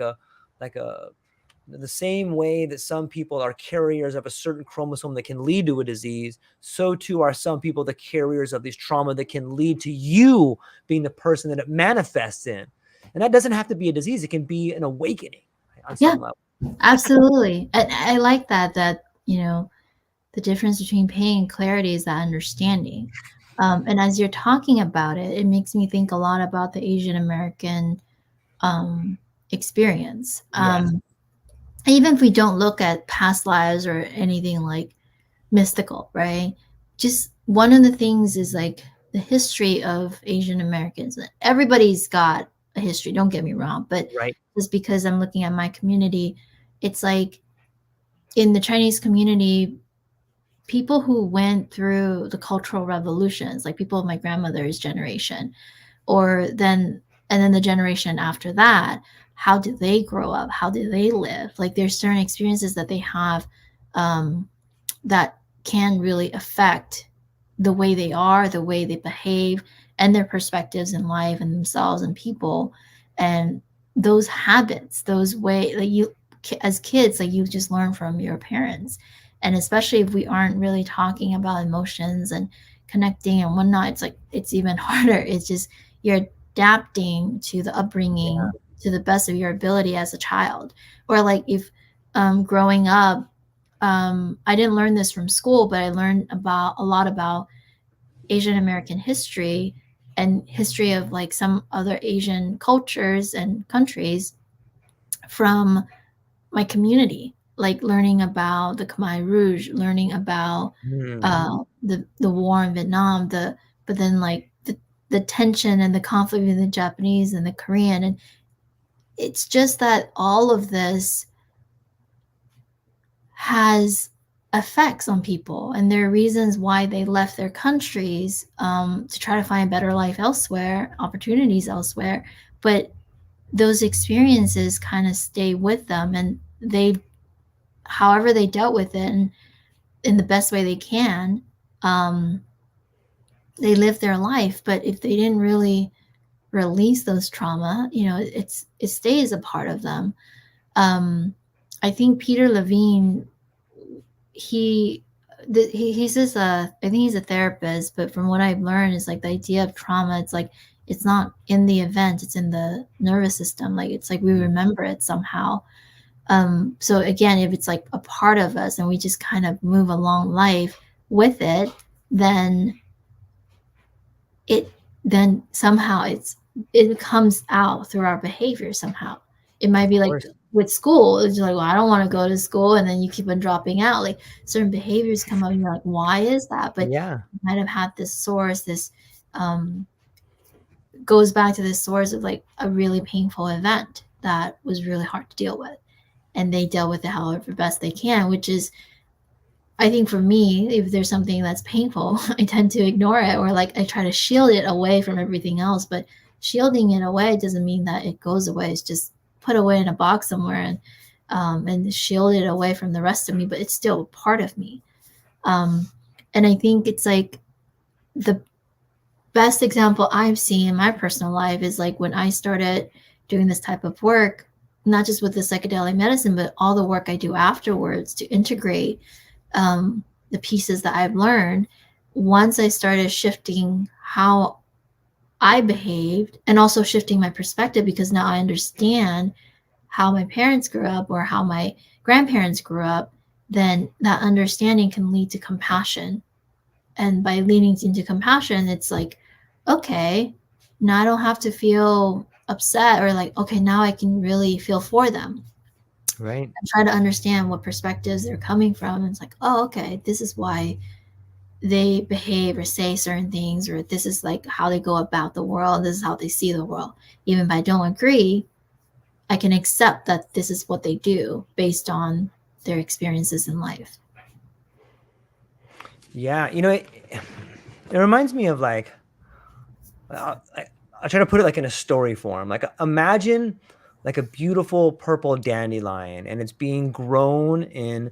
[SPEAKER 1] the same way that some people are carriers of a certain chromosome that can lead to a disease, so too are some people the carriers of these trauma that can lead to you being the person that it manifests in. And that doesn't have to be a disease. It can be an awakening on some level.
[SPEAKER 2] Absolutely. I like that, the difference between pain and clarity is that understanding. And as you're talking about it, it makes me think a lot about the Asian American experience.
[SPEAKER 1] Yes.
[SPEAKER 2] Even if we don't look at past lives or anything like mystical, right? Just one of the things is like the history of Asian Americans. Everybody's got a history, don't get me wrong, but
[SPEAKER 1] Right.
[SPEAKER 2] just because I'm looking at my community, it's like in the Chinese community, people who went through the cultural revolutions, like people of my grandmother's generation, and then the generation after that, how do they grow up? How do they live? Like there's certain experiences that they have that can really affect the way they are, the way they behave, and their perspectives in life and themselves and people. And those habits, those ways that you, as kids, like you just learn from your parents. And especially if we aren't really talking about emotions and connecting and whatnot, it's like, it's even harder. It's just, you're adapting to the upbringing to the best of your ability as a child. Or like if growing up, I didn't learn this from school, but I learned a lot about Asian American history and history of like some other Asian cultures and countries from my community, like learning about the Khmer Rouge, learning about the war in Vietnam, but then like the tension and the conflict with the Japanese and the Korean. And it's just that all of this has effects on people, and there are reasons why they left their countries to try to find a better life elsewhere, opportunities elsewhere. But those experiences kind of stay with them, and however they dealt with it and in the best way they can, they live their life. But if they didn't really release those trauma, it stays a part of them. I think Peter Levine, he's just I think he's a therapist, but from what I've learned is like the idea of trauma, it's like it's not in the event, it's in the nervous system. Like it's like we remember it somehow. So again, if it's like a part of us and we just kind of move along life with it, then somehow it comes out through our behavior somehow. It might be like with school, it's like, well, I don't want to go to school, and then you keep on dropping out. Like certain behaviors come up, and you're like, why is that? But you might have had this source, this goes back to this source of like a really painful event that was really hard to deal with, and they dealt with it however best they can, which is, I think for me, if there's something that's painful, I tend to ignore it, or like I try to shield it away from everything else. But shielding it away doesn't mean that it goes away. It's just put away in a box somewhere and shield it away from the rest of me, but it's still part of me. And I think it's like the best example I've seen in my personal life is like when I started doing this type of work, not just with the psychedelic medicine, but all the work I do afterwards to integrate the pieces that I've learned. Once I started shifting how I behaved and also shifting my perspective, because now I understand how my parents grew up or how my grandparents grew up, then that understanding can lead to compassion. And by leading into compassion, it's like, okay, now I don't have to feel upset, or like, okay, now I can really feel for them.
[SPEAKER 1] Right.
[SPEAKER 2] and try to understand what perspectives they're coming from. And it's like, oh, okay, this is why they behave or say certain things, or this is like how they go about the world, this is how they see the world. Even if I don't agree, I can accept that this is what they do based on their experiences in life.
[SPEAKER 1] Yeah. It reminds me of like, I try to put it like in a story form. Like imagine like a beautiful purple dandelion, and it's being grown in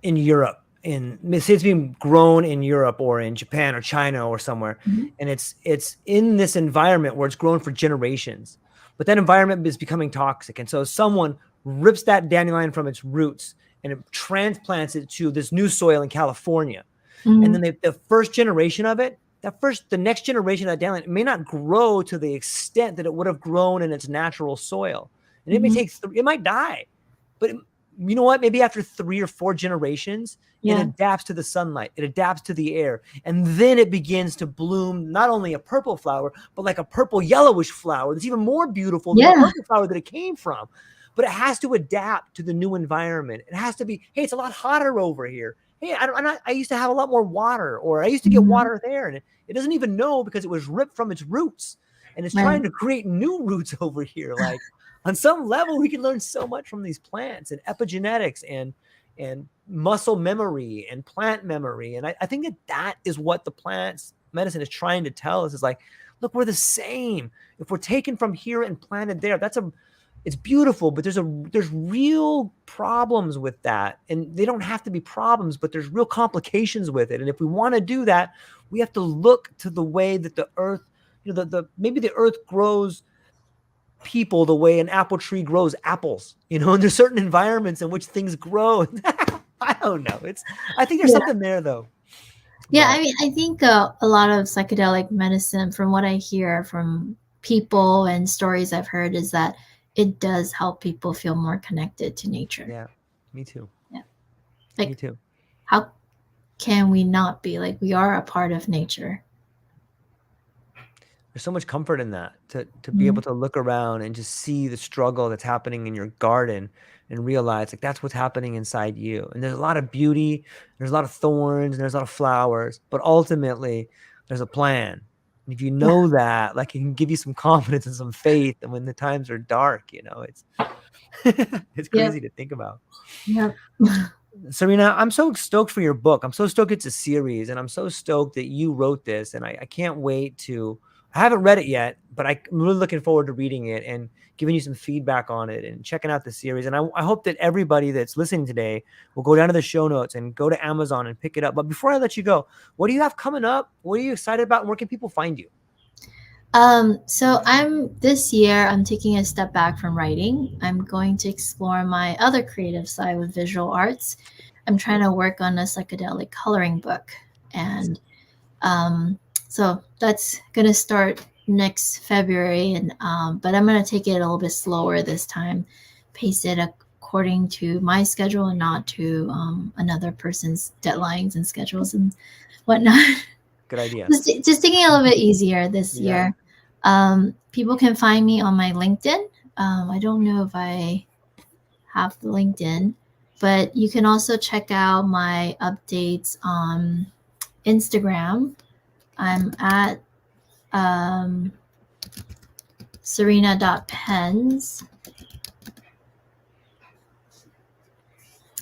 [SPEAKER 1] Europe. Say it's being grown in Europe or in Japan or China or somewhere,
[SPEAKER 2] Mm-hmm.
[SPEAKER 1] and it's in this environment where it's grown for generations. But that environment is becoming toxic, and so someone rips that dandelion from its roots and it transplants it to this new soil in California. And
[SPEAKER 2] Mm-hmm.
[SPEAKER 1] then the first generation of it, the next generation of that dandelion may not grow to the extent that it would have grown in its natural soil, and it may
[SPEAKER 2] Mm-hmm.
[SPEAKER 1] take it might die, but you know what? Maybe after 3 or 4 generations, it
[SPEAKER 2] Yeah.
[SPEAKER 1] adapts to the sunlight, it adapts to the air, and then it begins to bloom not only a purple flower, but like a purple yellowish flower that's even more beautiful than the
[SPEAKER 2] Yeah.
[SPEAKER 1] purple flower that it came from. But it has to adapt to the new environment. It has to be, hey, it's a lot hotter over here. Hey, I used to have a lot more water, or I used to get
[SPEAKER 2] Mm-hmm.
[SPEAKER 1] water there, and it doesn't even know because it was ripped from its roots, and it's
[SPEAKER 2] Right.
[SPEAKER 1] trying to create new roots over here. Like on some level, we can learn so much from these plants and epigenetics and muscle memory and plant memory. And I think that is what the plants medicine is trying to tell us, is like, look, we're the same. If we're taken from here and planted there, it's beautiful, but there's real problems with that. And they don't have to be problems, but there's real complications with it. And if we want to do that, we have to look to the way that the earth, maybe the earth grows people the way an apple tree grows apples, and there's certain environments in which things grow. I don't know. I think there's
[SPEAKER 2] Yeah.
[SPEAKER 1] something there though.
[SPEAKER 2] Yeah.
[SPEAKER 1] But
[SPEAKER 2] I mean, I think a lot of psychedelic medicine, from what I hear from people and stories I've heard, is that it does help people feel more connected to nature.
[SPEAKER 1] yeah, me too.
[SPEAKER 2] Yeah.
[SPEAKER 1] Me
[SPEAKER 2] Like,
[SPEAKER 1] too.
[SPEAKER 2] how can we not be? Like, we are a part of nature.
[SPEAKER 1] There's so much comfort in that, to be
[SPEAKER 2] Mm-hmm.
[SPEAKER 1] able to look around and just see the struggle that's happening in your garden and realize like that's what's happening inside you. And there's a lot of beauty, there's a lot of thorns, and there's a lot of flowers, but ultimately there's a plan. And if you
[SPEAKER 2] Yeah.
[SPEAKER 1] know that, like, it can give you some confidence and some faith. And when the times are dark, it's it's
[SPEAKER 2] Yep.
[SPEAKER 1] crazy to think about.
[SPEAKER 2] Yep.
[SPEAKER 1] Serena, I'm so stoked for your book. I'm so stoked it's a series, and I'm so stoked that you wrote this. And I can't wait to. I haven't read it yet, but I'm really looking forward to reading it and giving you some feedback on it and checking out the series. And I hope that everybody that's listening today will go down to the show notes and go to Amazon and pick it up. But before I let you go, what do you have coming up? What are you excited about? And where can people find you?
[SPEAKER 2] So this year I'm taking a step back from writing. I'm going to explore my other creative side with visual arts. I'm trying to work on a psychedelic coloring book, and so that's gonna start next February. And but I'm gonna take it a little bit slower this time, pace it according to my schedule and not to another person's deadlines and schedules and whatnot.
[SPEAKER 1] Good idea.
[SPEAKER 2] Just taking it a little bit easier this
[SPEAKER 1] Yeah.
[SPEAKER 2] year. People can find me on my LinkedIn. I don't know if I have the LinkedIn, but you can also check out my updates on Instagram. I'm at serena.pens.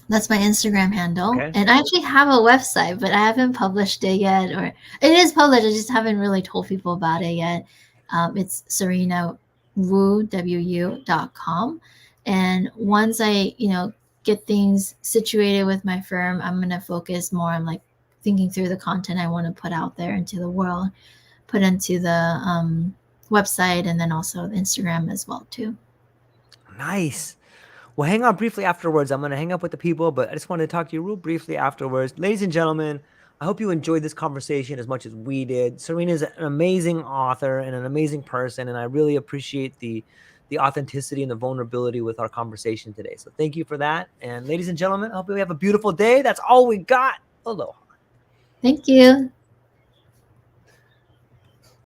[SPEAKER 2] That's my Instagram handle.
[SPEAKER 1] Okay.
[SPEAKER 2] And I actually have a website, but I haven't published it yet. Or it is published, I just haven't really told people about it yet. It's serenawu.com. And once I, get things situated with my firm, I'm going to focus more on like thinking through the content I want to put out there into the world, put into the website, and then also Instagram as well too.
[SPEAKER 1] Nice. Well, hang on briefly afterwards. I'm going to hang up with the people, but I just wanted to talk to you real briefly afterwards. Ladies and gentlemen, I hope you enjoyed this conversation as much as we did. Serena is an amazing author and an amazing person, and I really appreciate the authenticity and the vulnerability with our conversation today. So thank you for that. And ladies and gentlemen, I hope we have a beautiful day. That's all we got. Aloha.
[SPEAKER 2] Thank you.